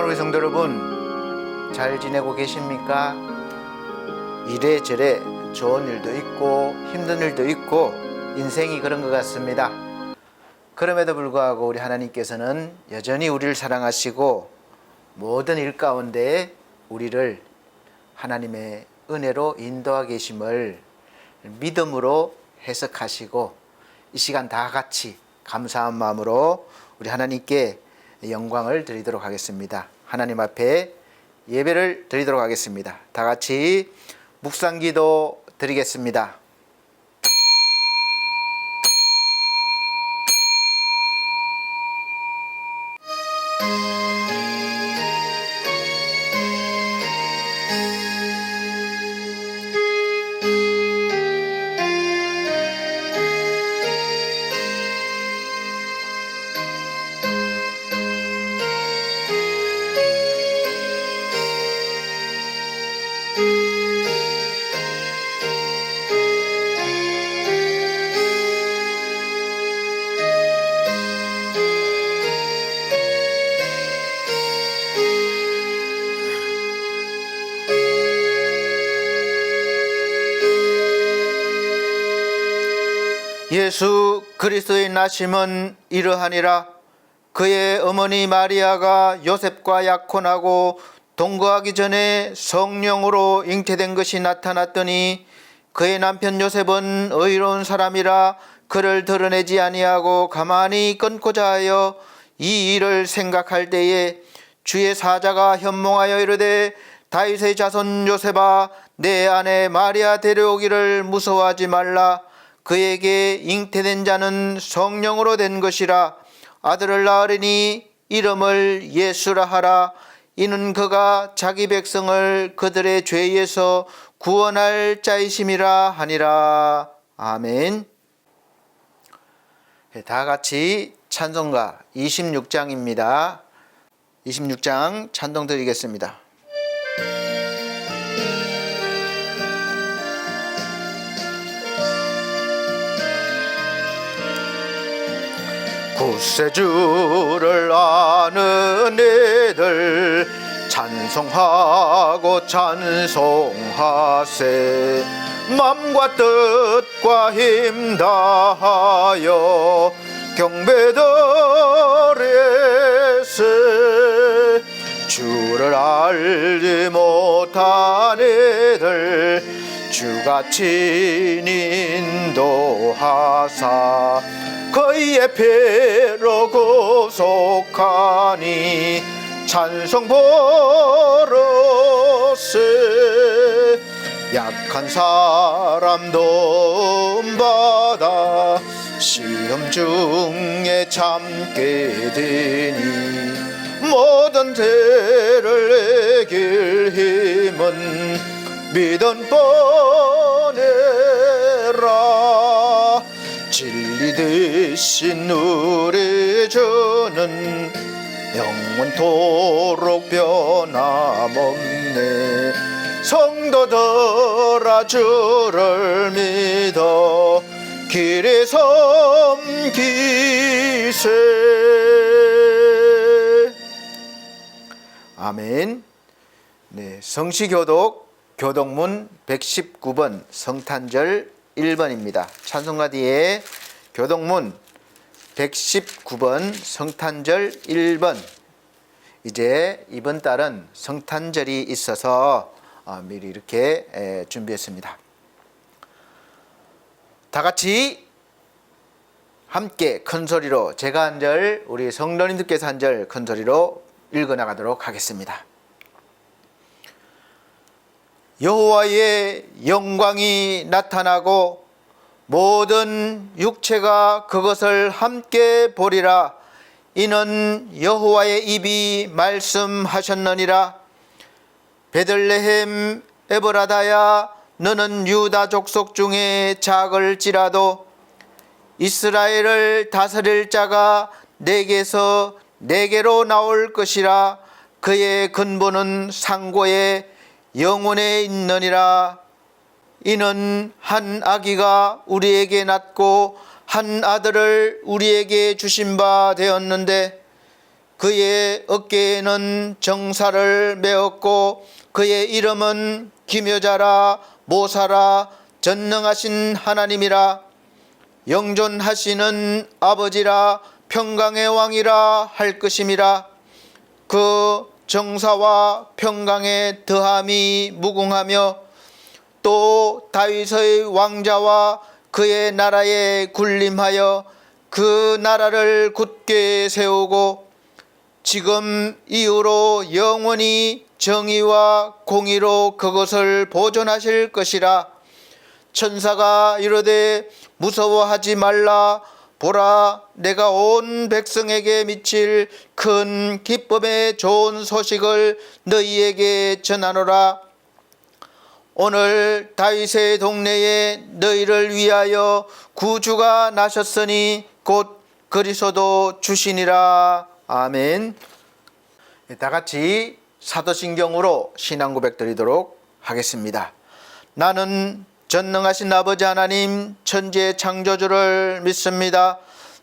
사랑하는 우리 성도 여러분, 잘 지내고 계십니까? 이래저래 좋은 일도 있고 힘든 일도 있고 인생이 그런 것 같습니다. 그럼에도 불구하고 우리 하나님께서는 여전히 우리를 사랑하시고 모든 일 가운데 우리를 하나님의 은혜로 인도하고 계심을 믿음으로 해석하시고 이 시간 다 같이 감사한 마음으로 우리 하나님께 영광을 드리도록 하겠습니다. 하나님 앞에 예배를 드리도록 하겠습니다. 다 같이 묵상기도 드리겠습니다. 예수 그리스도의 나심은 이러하니라. 그의 어머니 마리아가 요셉과 약혼하고 동거하기 전에 성령으로 잉태된 것이 나타났더니 그의 남편 요셉은 의로운 사람이라 그를 드러내지 아니하고 가만히 끊고자 하여 이 일을 생각할 때에 주의 사자가 현몽하여 이르되 다윗의 자손 요셉아, 내 아내 마리아 데려오기를 무서워하지 말라. 그에게 잉태된 자는 성령으로 된 것이라. 아들을 낳으리니 이름을 예수라 하라. 이는 그가 자기 백성을 그들의 죄에서 구원할 자이심이라 하니라. 아멘. 다 같이 찬송가 26장입니다. 26장 찬송 드리겠습니다. 구세주를 아는 이들 찬송하고 찬송하세. 맘과 뜻과 힘 다하여 경배드리세. 주를 알지 못한 이들 주같이 인도하사 그의 피로 구속하니 찬송 부르세. 약한 사람 도움받아 시험 중에 참게 되니 모든 죄를 이길 힘은 믿음 보내라. 진리 대신 우리 주는 영원토록 변함없네. 성도들아 주를 믿어 길에 섬기세. 아멘. 네, 성시교독 교독문 119번 성탄절 1번입니다. 찬송가 뒤에 교독문 119번 성탄절 1번. 이제 이번 달은 성탄절이 있어서 미리 이렇게 준비했습니다. 다 같이 함께 큰 소리로 제가 한 절, 우리 성도님들께서 한 절 큰 소리로 읽어나가도록 하겠습니다. 여호와의 영광이 나타나고 모든 육체가 그것을 함께 보리라. 이는 여호와의 입이 말씀하셨느니라. 베들레헴 에브라다야, 너는 유다 족속 중에 작을지라도 이스라엘을 다스릴 자가 내게서 내게로 나올 것이라. 그의 근본은 상고에 영원에 있느니라. 이는 한 아기가 우리에게 낳고 한 아들을 우리에게 주신 바 되었는데 그의 어깨에는 정사를 메었고 그의 이름은 기묘자라 모사라 전능하신 하나님이라 영존하시는 아버지라 평강의 왕이라 할 것임이라. 그 정사와 평강의 더함이 무궁하며 또 다윗의 왕자와 그의 나라에 군림하여 그 나라를 굳게 세우고 지금 이후로 영원히 정의와 공의로 그것을 보존하실 것이라. 천사가 이르되 무서워하지 말라. 보라, 내가 온 백성에게 미칠 큰 기쁨의 좋은 소식을 너희에게 전하노라. 오늘 다윗의 동네에 너희를 위하여 구주가 나셨으니 곧 그리스도 주시니라. 아멘. 다 같이 사도신경으로 신앙 고백 드리도록 하겠습니다. 나는 전능하신 아버지 하나님 천지의 창조주를 믿습니다.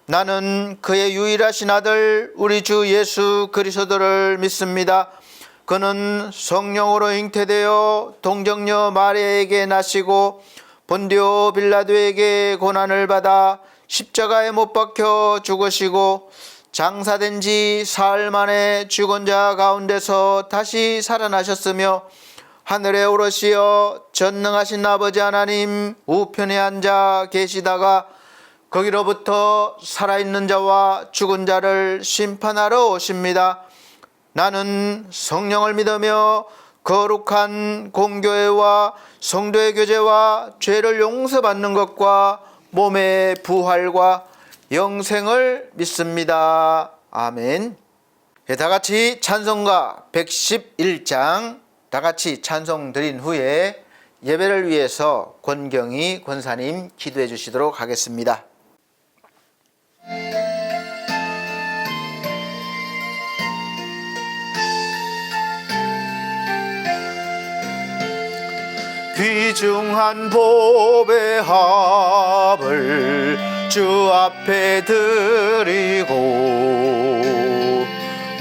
나는 그의 유일하신 아들 우리 주 예수 그리스도를 믿습니다. 그는 성령으로 잉태되어 동정녀 마리아에게 나시고 본디오 빌라도에게 고난을 받아 십자가에 못 박혀 죽으시고 장사된 지 사흘 만에 죽은 자 가운데서 다시 살아나셨으며 하늘에 오르시어 전능하신 아버지 하나님 우편에 앉아 계시다가 거기로부터 살아있는 자와 죽은 자를 심판하러 오십니다. 나는 성령을 믿으며 거룩한 공교회와 성도의 교제와 죄를 용서받는 것과 몸의 부활과 영생을 믿습니다. 아멘. 다 같이 찬송가 111장 다 같이 찬송 드린 후에 예배를 위해서 권경희 권사님 기도해 주시도록 하겠습니다. 귀중한 법의 합을 주 앞에 드리고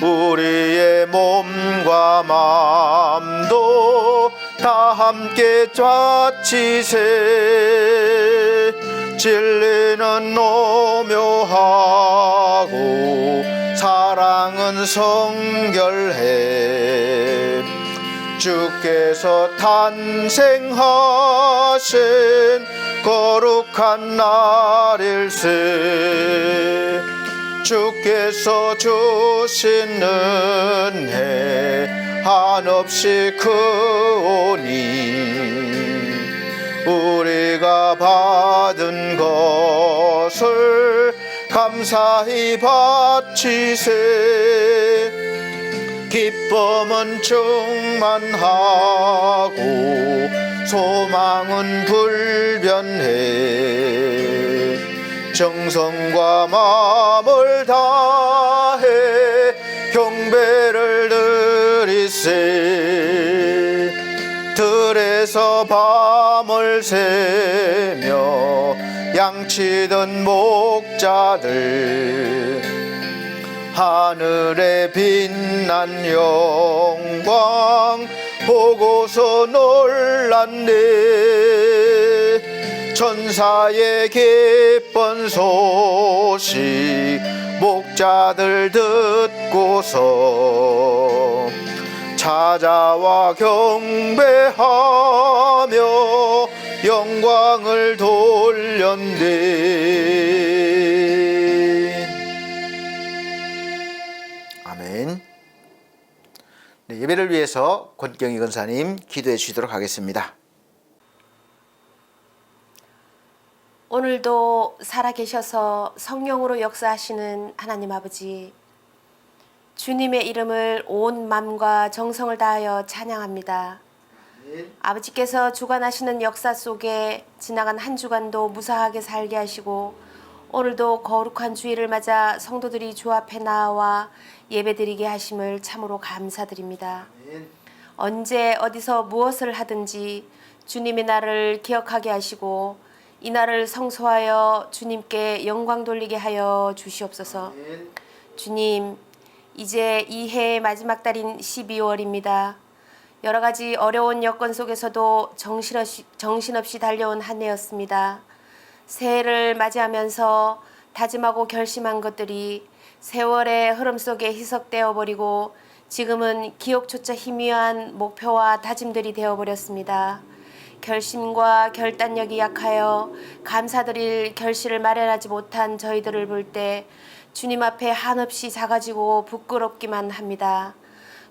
우리의 몸과 마음도 다 함께 좌치세. 진리는 오묘하고 사랑은 성결해. 주께서 탄생하신 거룩한 날일세. 주께서 주신 은혜 한없이 크오니 우리가 받은 것을 감사히 바치세. 기쁨은 충만하고 소망은 불변해. 정성과 마음을 다해 경배를 드리세. 들에서 밤을 새며 양치던 목자들 하늘에 빛난 영광 보고서 놀랐네. 천사의 기쁜 소식 목자들 듣고서 찾아와 경배하며 영광을 돌렸네. 아멘. 네, 예배를 위해서 권경희 권사님 기도해 주시도록 하겠습니다. 오늘도 살아계셔서 성령으로 역사하시는 하나님 아버지, 주님의 이름을 온 마음과 정성을 다하여 찬양합니다. 아버지께서 주관하시는 역사 속에 지나간 한 주간도 무사하게 살게 하시고 오늘도 거룩한 주일을 맞아 성도들이 주 앞에 나와 예배드리게 하심을 참으로 감사드립니다. 언제 어디서 무엇을 하든지 주님이 나를 기억하게 하시고 이 날을 성소하여 주님께 영광 돌리게 하여 주시옵소서. 주님, 이제 이 해의 마지막 달인 12월입니다. 여러 가지 어려운 여건 속에서도 정신없이 달려온 한 해였습니다. 새해를 맞이하면서 다짐하고 결심한 것들이 세월의 흐름 속에 희석되어 버리고 지금은 기억조차 희미한 목표와 다짐들이 되어버렸습니다. 결심과 결단력이 약하여 감사드릴 결실을 마련하지 못한 저희들을 볼 때 주님 앞에 한없이 작아지고 부끄럽기만 합니다.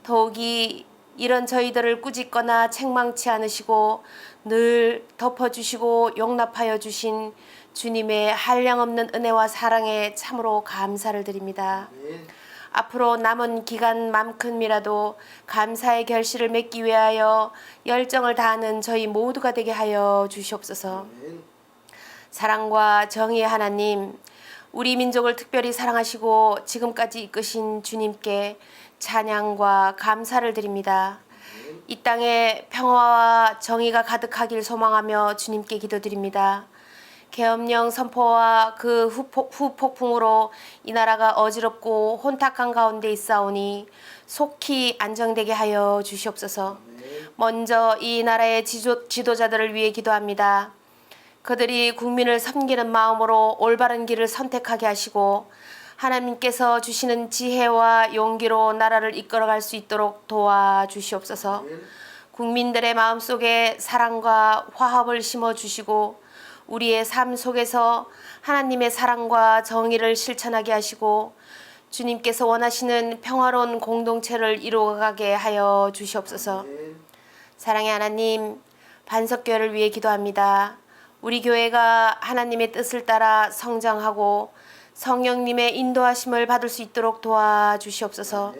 더욱이 이런 저희들을 꾸짖거나 책망치 않으시고 늘 덮어주시고 용납하여 주신 주님의 한량없는 은혜와 사랑에 참으로 감사를 드립니다. 앞으로 남은 기간만큼이라도 감사의 결실을 맺기 위하여 열정을 다하는 저희 모두가 되게 하여 주시옵소서. 사랑과 정의의 하나님, 우리 민족을 특별히 사랑하시고 지금까지 이끄신 주님께 찬양과 감사를 드립니다. 이 땅에 평화와 정의가 가득하길 소망하며 주님께 기도드립니다. 계엄령 선포와 그 후폭풍으로 이 나라가 어지럽고 혼탁한 가운데 있사오니 속히 안정되게 하여 주시옵소서. 먼저 이 나라의 지도자들을 위해 기도합니다. 그들이 국민을 섬기는 마음으로 올바른 길을 선택하게 하시고 하나님께서 주시는 지혜와 용기로 나라를 이끌어갈 수 있도록 도와주시옵소서. 국민들의 마음속에 사랑과 화합을 심어주시고 우리의 삶 속에서 하나님의 사랑과 정의를 실천하게 하시고 주님께서 원하시는 평화로운 공동체를 이루어가게 하여 주시옵소서. 사랑의 하나님, 반석교회를 위해 기도합니다. 우리 교회가 하나님의 뜻을 따라 성장하고 성령님의 인도하심을 받을 수 있도록 도와주시옵소서.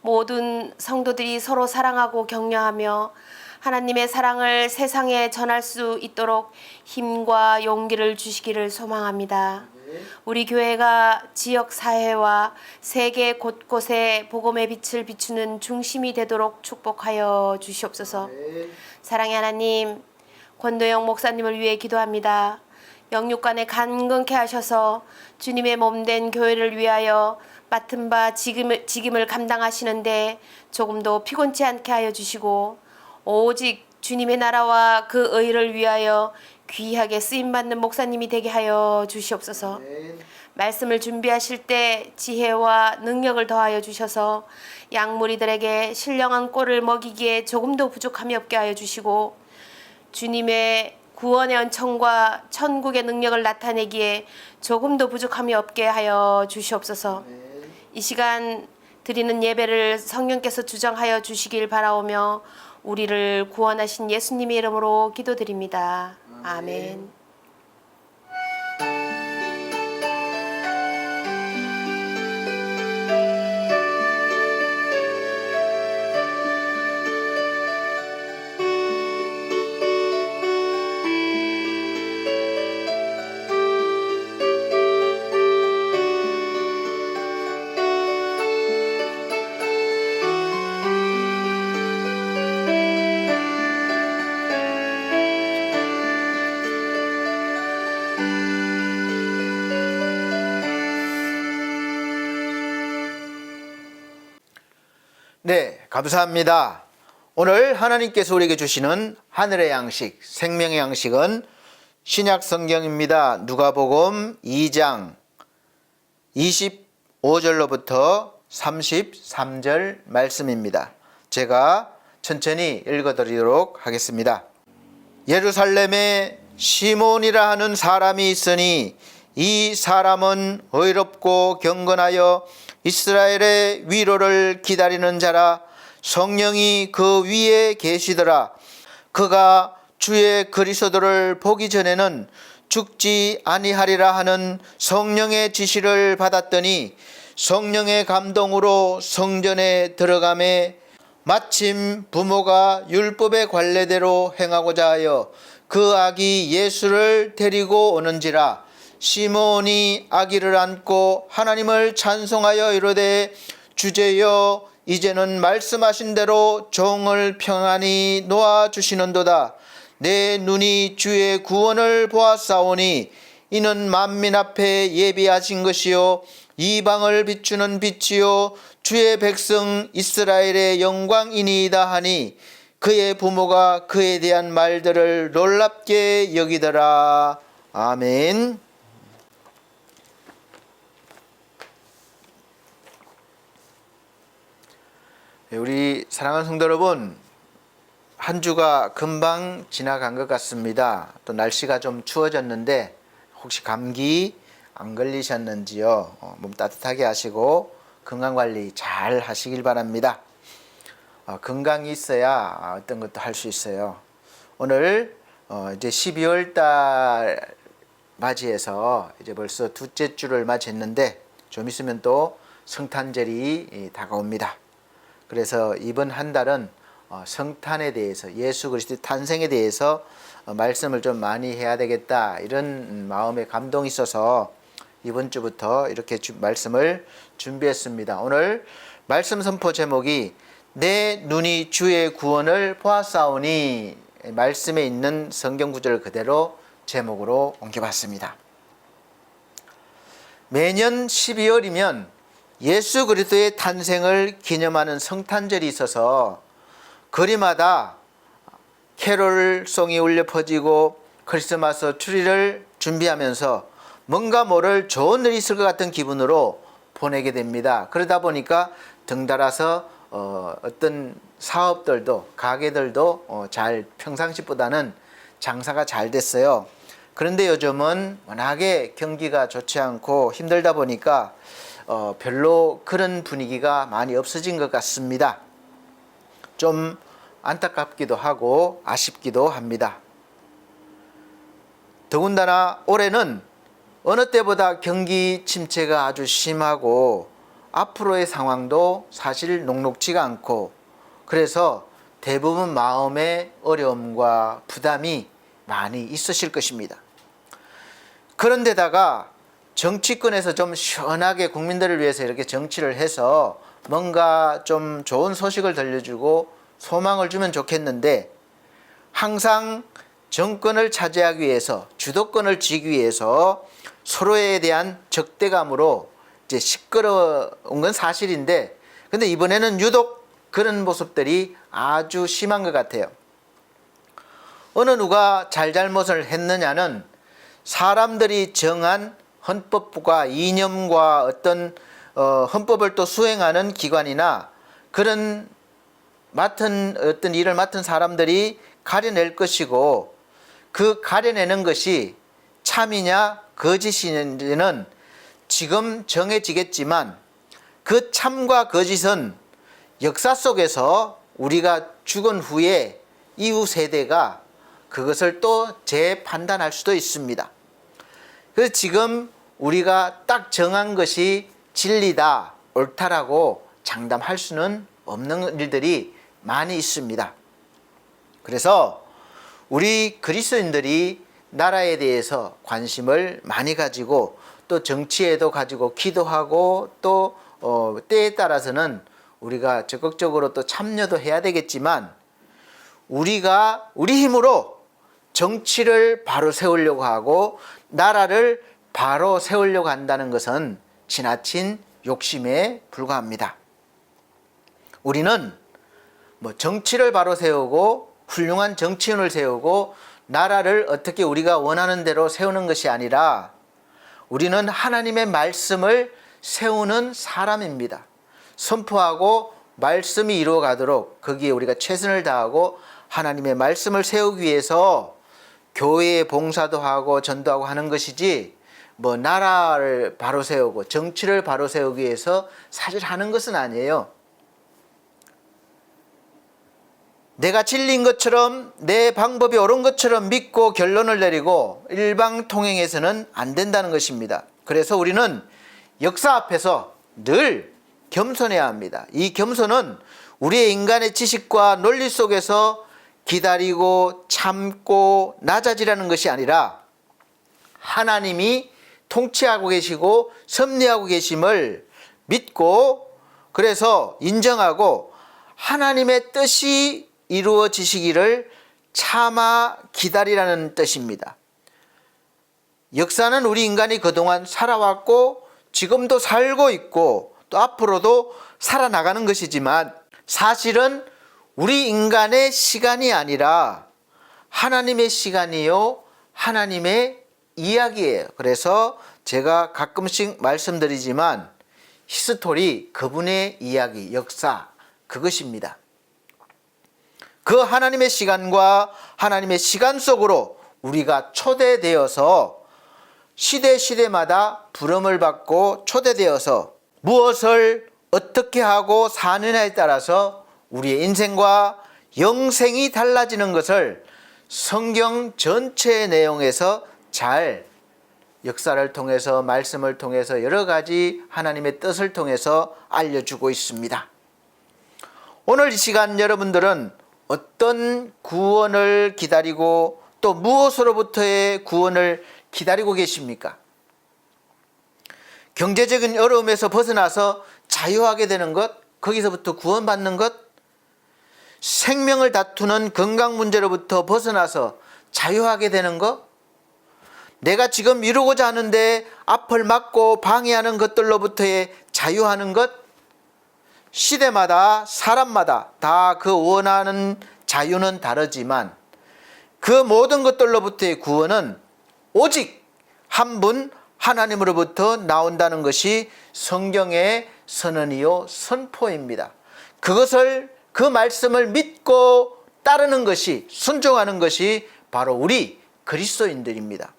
모든 성도들이 서로 사랑하고 격려하며 하나님의 사랑을 세상에 전할 수 있도록 힘과 용기를 주시기를 소망합니다. 우리 교회가 지역 사회와 세계 곳곳에 복음의 빛을 비추는 중심이 되도록 축복하여 주시옵소서. 사랑의 하나님, 권도영 목사님을 위해 기도합니다. 영육간에 간근케 하셔서 주님의 몸된 교회를 위하여 맡은 바 직임을 감당하시는데 조금도 피곤치 않게 하여 주시고 오직 주님의 나라와 그 의를 위하여 귀하게 쓰임받는 목사님이 되게 하여 주시옵소서. 말씀을 준비하실 때 지혜와 능력을 더하여 주셔서 양무리들에게 신령한 꼴을 먹이기에 조금도 부족함이 없게 하여 주시고 주님의 구원의 은총과 천국의 능력을 나타내기에 조금도 부족함이 없게 하여 주시옵소서. 이 시간 드리는 예배를 성령께서 주장하여 주시길 바라오며 우리를 구원하신 예수님의 이름으로 기도드립니다. 아멘. 네, 감사합니다. 오늘 하나님께서 우리에게 주시는 하늘의 양식, 생명의 양식은 신약 성경입니다. 누가복음 2장 25절로부터 33절 말씀입니다. 제가 천천히 읽어드리도록 하겠습니다. 예루살렘에 시몬이라 하는 사람이 있으니 이 사람은 의롭고 경건하여 이스라엘의 위로를 기다리는 자라. 성령이 그 위에 계시더라. 그가 주의 그리스도를 보기 전에는 죽지 아니하리라 하는 성령의 지시를 받았더니 성령의 감동으로 성전에 들어가매 마침 부모가 율법의 관례대로 행하고자 하여 그 아기 예수를 데리고 오는지라. 시몬이 아기를 안고 하나님을 찬송하여 이르되 주제여 이제는 말씀하신 대로 종을 평안히 놓아주시는도다. 내 눈이 주의 구원을 보았사오니 이는 만민 앞에 예비하신 것이요 이방을 비추는 빛이요 주의 백성 이스라엘의 영광이니이다 하니 그의 부모가 그에 대한 말들을 놀랍게 여기더라. 아멘. 우리 사랑하는 성도 여러분, 한 주가 금방 지나간 것 같습니다. 또 날씨가 좀 추워졌는데 혹시 감기 안 걸리셨는지요? 몸 따뜻하게 하시고 건강관리 잘 하시길 바랍니다. 건강이 있어야 어떤 것도 할 수 있어요. 오늘 이제 12월 달 맞이해서 이제 벌써 둘째 주를 맞이했는데 좀 있으면 또 성탄절이 다가옵니다. 그래서 이번 한 달은 성탄에 대해서, 예수 그리스도의 탄생에 대해서 말씀을 좀 많이 해야 되겠다, 이런 마음의 감동이 있어서 이번 주부터 이렇게 말씀을 준비했습니다. 오늘 말씀 선포 제목이 내 눈이 주의 구원을 보았사오니, 말씀에 있는 성경 구절을 그대로 제목으로 옮겨봤습니다. 매년 12월이면 예수 그리스도의 탄생을 기념하는 성탄절이 있어서 거리마다 캐롤송이 울려 퍼지고 크리스마스 트리를 준비하면서 뭔가 모를 좋은 일이 있을 것 같은 기분으로 보내게 됩니다. 그러다 보니까 덩달아서 어떤 사업들도, 가게들도 잘, 평상시보다는 장사가 잘 됐어요. 그런데 요즘은 워낙에 경기가 좋지 않고 힘들다 보니까 별로 그런 분위기가 많이 없어진 것 같습니다. 좀 안타깝기도 하고 아쉽기도 합니다. 더군다나 올해는 어느 때보다 경기 침체가 아주 심하고 앞으로의 상황도 사실 녹록지가 않고, 그래서 대부분 마음의 어려움과 부담이 많이 있으실 것입니다. 그런데다가 정치권에서 좀 시원하게 국민들을 위해서 이렇게 정치를 해서 뭔가 좀 좋은 소식을 들려주고 소망을 주면 좋겠는데, 항상 정권을 차지하기 위해서, 주도권을 쥐기 위해서 서로에 대한 적대감으로 이제 시끄러운 건 사실인데, 근데 이번에는 유독 그런 모습들이 아주 심한 것 같아요. 어느 누가 잘잘못을 했느냐는 사람들이 정한 헌법과 이념과 어떤 헌법을 또 수행하는 기관이나 그런 어떤 일을 맡은 사람들이 가려낼 것이고, 그 가려내는 것이 참이냐 거짓이냐는 지금 정해지겠지만, 그 참과 거짓은 역사 속에서 우리가 죽은 후에 이후 세대가 그것을 또 재판단할 수도 있습니다. 그래서 지금 우리가 딱 정한 것이 진리다, 옳다라고 장담할 수는 없는 일들이 많이 있습니다. 그래서 우리 그리스도인들이 나라에 대해서 관심을 많이 가지고, 또 정치에도 가지고 기도하고, 또 때에 따라서는 우리가 적극적으로 또 참여도 해야 되겠지만, 우리가 우리 힘으로 정치를 바로 세우려고 하고 나라를 바로 세우려고 한다는 것은 지나친 욕심에 불과합니다. 우리는 정치를 바로 세우고 훌륭한 정치인을 세우고 나라를 어떻게 우리가 원하는 대로 세우는 것이 아니라, 우리는 하나님의 말씀을 세우는 사람입니다. 선포하고 말씀이 이루어가도록 거기에 우리가 최선을 다하고 하나님의 말씀을 세우기 위해서 교회에 봉사도 하고 전도하고 하는 것이지, 나라를 바로 세우고 정치를 바로 세우기 위해서 사실 하는 것은 아니에요. 내가 진리인 것처럼, 내 방법이 옳은 것처럼 믿고 결론을 내리고 일방통행해서는 안 된다는 것입니다. 그래서 우리는 역사 앞에서 늘 겸손해야 합니다. 이 겸손은 우리의 인간의 지식과 논리 속에서 기다리고 참고 낮아지라는 것이 아니라, 하나님이 통치하고 계시고 섭리하고 계심을 믿고, 그래서 인정하고 하나님의 뜻이 이루어지시기를 참아 기다리라는 뜻입니다. 역사는 우리 인간이 그동안 살아왔고 지금도 살고 있고 또 앞으로도 살아나가는 것이지만 사실은 우리 인간의 시간이 아니라 하나님의 시간이요 하나님의 이야기예요. 그래서 제가 가끔씩 말씀드리지만 히스토리, 그분의 이야기, 역사, 그것입니다. 그 하나님의 시간과 하나님의 시간 속으로 우리가 초대되어서 시대마다 부름을 받고 초대되어서 무엇을 어떻게 하고 사느냐에 따라서 우리의 인생과 영생이 달라지는 것을 성경 전체의 내용에서 잘 역사를 통해서 말씀을 통해서 여러 가지 하나님의 뜻을 통해서 알려주고 있습니다. 오늘 이 시간 여러분들은 어떤 구원을 기다리고 또 무엇으로부터의 구원을 기다리고 계십니까? 경제적인 어려움에서 벗어나서 자유하게 되는 것, 거기서부터 구원받는 것, 생명을 다투는 건강 문제로부터 벗어나서 자유하게 되는 것, 내가 지금 이루고자 하는데 앞을 막고 방해하는 것들로부터의 자유하는 것, 시대마다 사람마다 다 그 원하는 자유는 다르지만 그 모든 것들로부터의 구원은 오직 한 분 하나님으로부터 나온다는 것이 성경의 선언이요 선포입니다. 그 말씀을 믿고 따르는 것이, 순종하는 것이 바로 우리 그리스도인들입니다.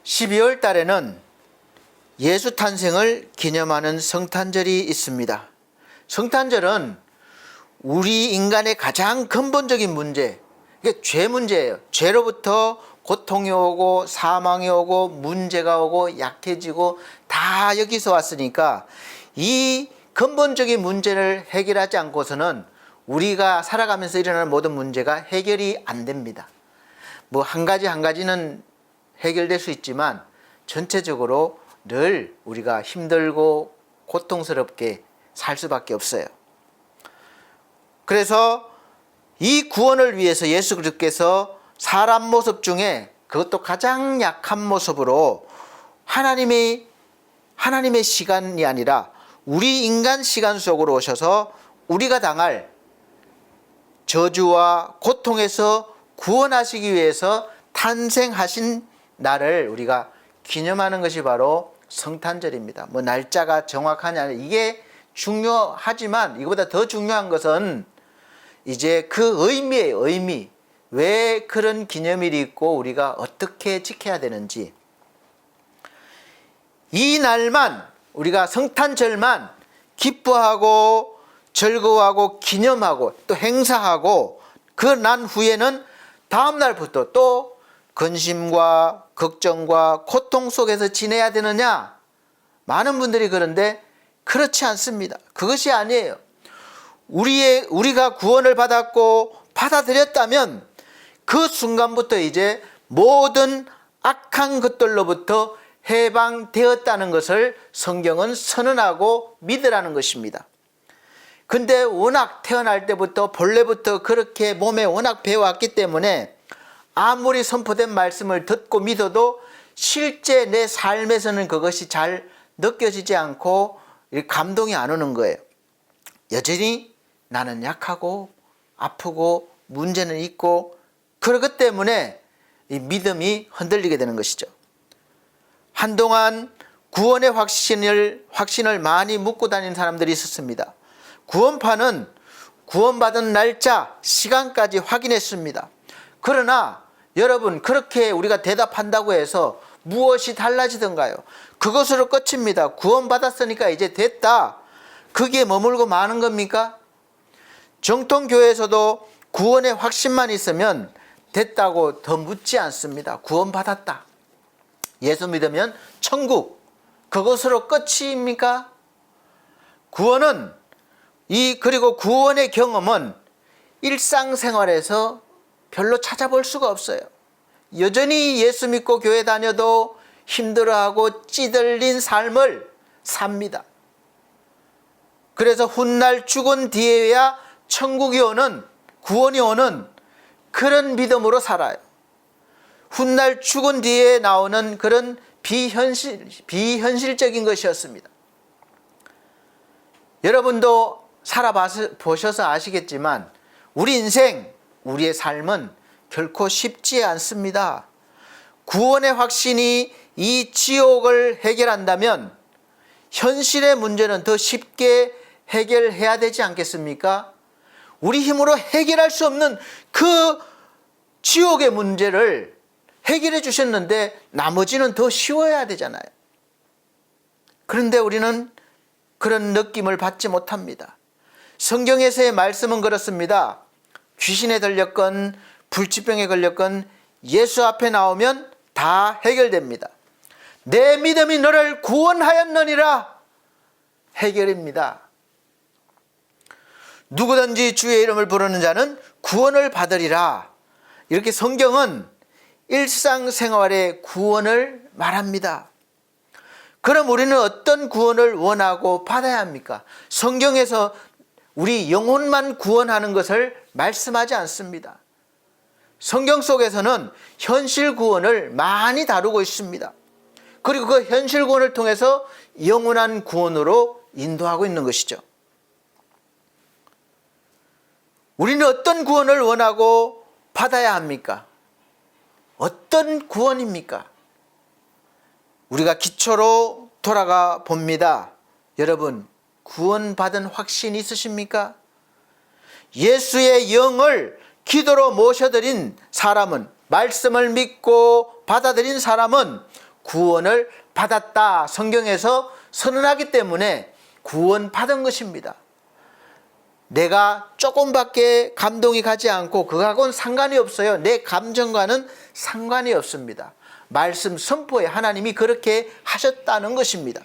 12월 달에는 예수 탄생을 기념하는 성탄절이 있습니다. 성탄절은 우리 인간의 가장 근본적인 문제, 이게 죄 문제예요. 죄로부터 고통이 오고 사망이 오고 문제가 오고 약해지고 다 여기서 왔으니까 이 근본적인 문제를 해결하지 않고서는 우리가 살아가면서 일어나는 모든 문제가 해결이 안 됩니다. 뭐 한 가지는 해결될 수 있지만 전체적으로 늘 우리가 힘들고 고통스럽게 살 수밖에 없어요. 그래서 이 구원을 위해서 예수 그리스도께서 사람 모습 중에 그것도 가장 약한 모습으로 하나님의 시간이 아니라 우리 인간 시간 속으로 오셔서 우리가 당할 저주와 고통에서 구원하시기 위해서 탄생하신 날을 우리가 기념하는 것이 바로 성탄절입니다. 뭐 날짜가 정확하냐 이게 중요하지만 이거보다 더 중요한 것은 이제 그 의미예요. 의미. 왜 그런 기념일이 있고 우리가 어떻게 지켜야 되는지. 이 날만 우리가 성탄절만 기뻐하고 즐거워하고 기념하고 또 행사하고 그 난 후에는 다음 날부터 또 근심과 걱정과 고통 속에서 지내야 되느냐? 많은 분들이 그런데 그렇지 않습니다. 그것이 아니에요. 우리가 구원을 받았고 받아들였다면 그 순간부터 이제 모든 악한 것들로부터 해방되었다는 것을 성경은 선언하고 믿으라는 것입니다. 근데 워낙 태어날 때부터 본래부터 그렇게 몸에 워낙 배워왔기 때문에 아무리 선포된 말씀을 듣고 믿어도 실제 내 삶에서는 그것이 잘 느껴지지 않고 감동이 안 오는 거예요. 여전히 나는 약하고 아프고 문제는 있고 그렇기 때문에 이 믿음이 흔들리게 되는 것이죠. 한동안 구원의 확신을 많이 묻고 다니는 사람들이 있었습니다. 구원파는 구원받은 날짜, 시간까지 확인했습니다. 그러나 여러분 그렇게 우리가 대답한다고 해서 무엇이 달라지던가요? 그것으로 끝입니다. 구원받았으니까 이제 됐다. 그게 머물고 마는 겁니까? 정통교회에서도 구원의 확신만 있으면 됐다고 더 묻지 않습니다. 구원받았다. 예수 믿으면 천국. 그것으로 끝입니까? 구원은 그리고 구원의 경험은 일상생활에서 별로 찾아볼 수가 없어요. 여전히 예수 믿고 교회 다녀도 힘들어하고 찌들린 삶을 삽니다. 그래서 훗날 죽은 뒤에야 천국이 오는, 구원이 오는 그런 믿음으로 살아요. 훗날 죽은 뒤에 나오는 그런 비현실적인 것이었습니다. 여러분도 살아보셔서 아시겠지만 우리 인생, 우리의 삶은 결코 쉽지 않습니다. 구원의 확신이 이 지옥을 해결한다면 현실의 문제는 더 쉽게 해결해야 되지 않겠습니까? 우리 힘으로 해결할 수 없는 그 지옥의 문제를 해결해 주셨는데 나머지는 더 쉬워야 되잖아요. 그런데 우리는 그런 느낌을 받지 못합니다. 성경에서의 말씀은 그렇습니다. 귀신에 들렸건 불치병에 걸렸건 예수 앞에 나오면 다 해결됩니다. 내 믿음이 너를 구원하였느니라 해결입니다. 누구든지 주의 이름을 부르는 자는 구원을 받으리라. 이렇게 성경은 일상생활의 구원을 말합니다. 그럼 우리는 어떤 구원을 원하고 받아야 합니까? 성경에서 우리 영혼만 구원하는 것을 말씀하지 않습니다. 성경 속에서는 현실 구원을 많이 다루고 있습니다. 그리고 그 현실 구원을 통해서 영원한 구원으로 인도하고 있는 것이죠. 우리는 어떤 구원을 원하고 받아야 합니까? 어떤 구원입니까? 우리가 기초로 돌아가 봅니다. 여러분, 구원받은 확신 있으십니까? 예수의 영을 기도로 모셔드린 사람은, 말씀을 믿고 받아들인 사람은 구원을 받았다. 성경에서 선언하기 때문에 구원받은 것입니다. 내가 조금밖에 감동이 가지 않고 그하고는 상관이 없어요. 내 감정과는 상관이 없습니다. 말씀 선포에 하나님이 그렇게 하셨다는 것입니다.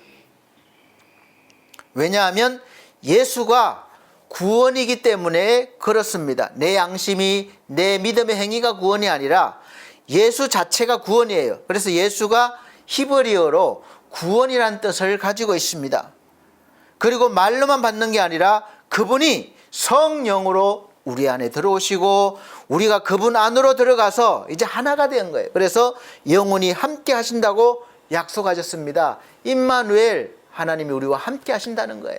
왜냐하면 예수가 구원이기 때문에 그렇습니다. 내 양심이, 내 믿음의 행위가 구원이 아니라 예수 자체가 구원이에요. 그래서 예수가 히브리어로 구원이라는 뜻을 가지고 있습니다. 그리고 말로만 받는 게 아니라 그분이 성령으로 우리 안에 들어오시고 우리가 그분 안으로 들어가서 이제 하나가 된 거예요. 그래서 영원히 함께 하신다고 약속하셨습니다. 임마누엘, 하나님이 우리와 함께 하신다는 거예요.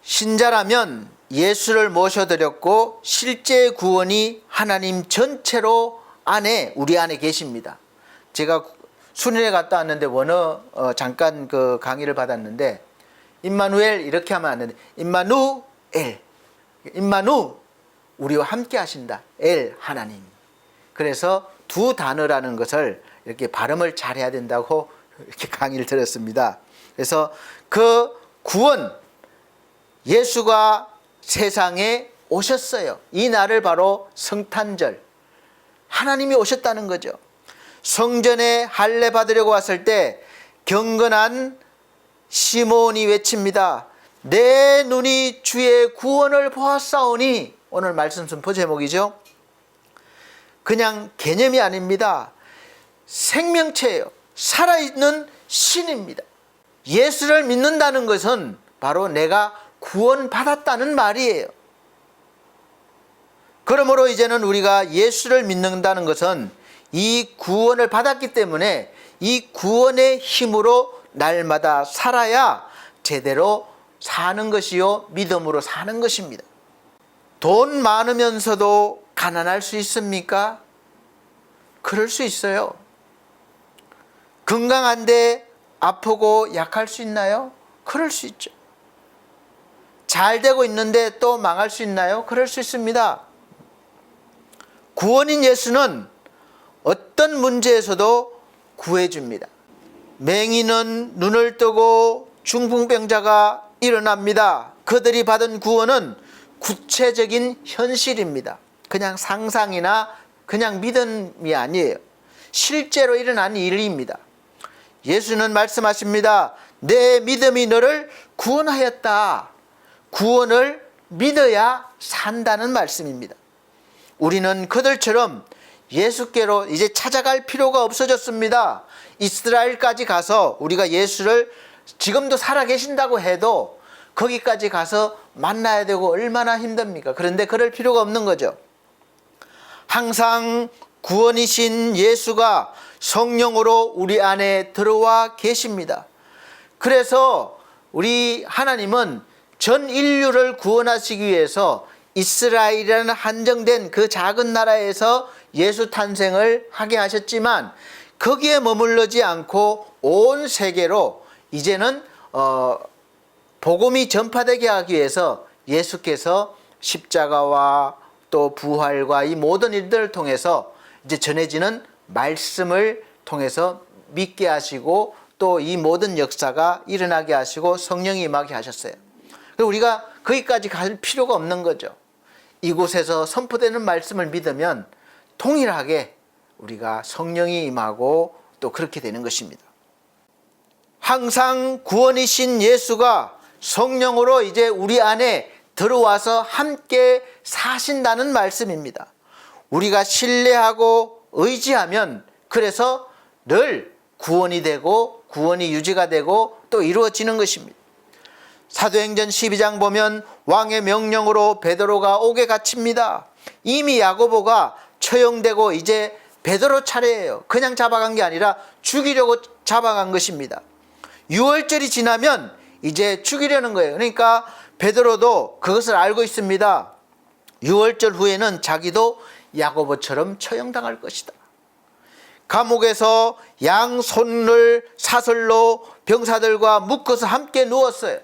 신자라면 예수를 모셔드렸고 실제 구원이 하나님 전체로 안에, 우리 안에 계십니다. 제가 수련회 갔다 왔는데 원어 잠깐 그 강의를 받았는데 임마누엘 이렇게 하면 안 되는데 임마누엘, 임마누, 우리와 함께 하신다. 엘, 하나님. 그래서 두 단어라는 것을 이렇게 발음을 잘해야 된다고 이렇게 강의를 들었습니다. 그래서 그 구원, 예수가 세상에 오셨어요. 이 날을 바로 성탄절, 하나님이 오셨다는 거죠. 성전에 할례 받으려고 왔을 때 경건한 시몬이 외칩니다. 내 눈이 주의 구원을 보았사오니. 오늘 말씀 선포 제목이죠. 그냥 개념이 아닙니다. 생명체예요. 살아있는 신입니다. 예수를 믿는다는 것은 바로 내가 구원받았다는 말이에요. 그러므로 이제는 우리가 예수를 믿는다는 것은 이 구원을 받았기 때문에 이 구원의 힘으로 날마다 살아야 제대로 사는 것이요, 믿음으로 사는 것입니다. 돈 많으면서도 가난할 수 있습니까? 그럴 수 있어요. 건강한데 아프고 약할 수 있나요? 그럴 수 있죠. 잘 되고 있는데 또 망할 수 있나요? 그럴 수 있습니다. 구원인 예수는 어떤 문제에서도 구해줍니다. 맹인은 눈을 뜨고 중풍병자가 일어납니다. 그들이 받은 구원은 구체적인 현실입니다. 그냥 상상이나 그냥 믿음이 아니에요. 실제로 일어난 일입니다. 예수는 말씀하십니다. 내 믿음이 너를 구원하였다. 구원을 믿어야 산다는 말씀입니다. 우리는 그들처럼 예수께로 이제 찾아갈 필요가 없어졌습니다. 이스라엘까지 가서 우리가 예수를 지금도 살아계신다고 해도 거기까지 가서 만나야 되고 얼마나 힘듭니까? 그런데 그럴 필요가 없는 거죠. 항상 구원이신 예수가 성령으로 우리 안에 들어와 계십니다. 그래서 우리 하나님은 전 인류를 구원하시기 위해서 이스라엘이라는 한정된 그 작은 나라에서 예수 탄생을 하게 하셨지만 거기에 머물러지 않고 온 세계로 이제는 복음이 전파되게 하기 위해서 예수께서 십자가와 또 부활과 이 모든 일들을 통해서 이제 전해지는 말씀을 통해서 믿게 하시고 또 이 모든 역사가 일어나게 하시고 성령이 임하게 하셨어요. 우리가 거기까지 갈 필요가 없는 거죠. 이곳에서 선포되는 말씀을 믿으면 동일하게 우리가 성령이 임하고 또 그렇게 되는 것입니다. 항상 구원이신 예수가 성령으로 이제 우리 안에 들어와서 함께 사신다는 말씀입니다. 우리가 신뢰하고 의지하면 그래서 늘 구원이 되고 구원이 유지가 되고 또 이루어지는 것입니다. 사도행전 12장 보면 왕의 명령으로 베드로가 옥에 갇힙니다. 이미 야고보가 처형되고 이제 베드로 차례예요. 그냥 잡아간 게 아니라 죽이려고 잡아간 것입니다. 6월절이 지나면 이제 죽이려는 거예요. 그러니까 베드로도 그것을 알고 있습니다. 6월절 후에는 자기도 야고보처럼 처형당할 것이다. 감옥에서 양손을 사슬로 병사들과 묶어서 함께 누웠어요.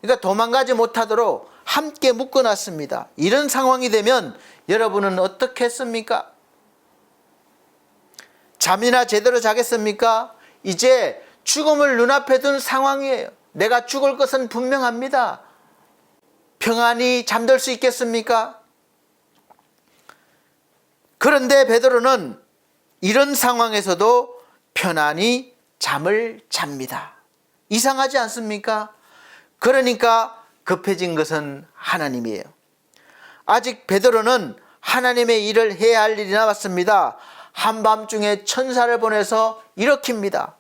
그러니까 도망가지 못하도록 함께 묶어놨습니다. 이런 상황이 되면 여러분은 어떻게 했습니까? 잠이나 제대로 자겠습니까? 이제 죽음을 눈앞에 둔 상황이에요. 내가 죽을 것은 분명합니다. 평안히 잠들 수 있겠습니까? 그런데 베드로는 이런 상황에서도 편안히 잠을 잡니다. 이상하지 않습니까? 그러니까 급해진 것은 하나님이에요. 아직 베드로는 하나님의 일을 해야 할 일이 남았습니다. 한밤중에 천사를 보내서 일으킵니다.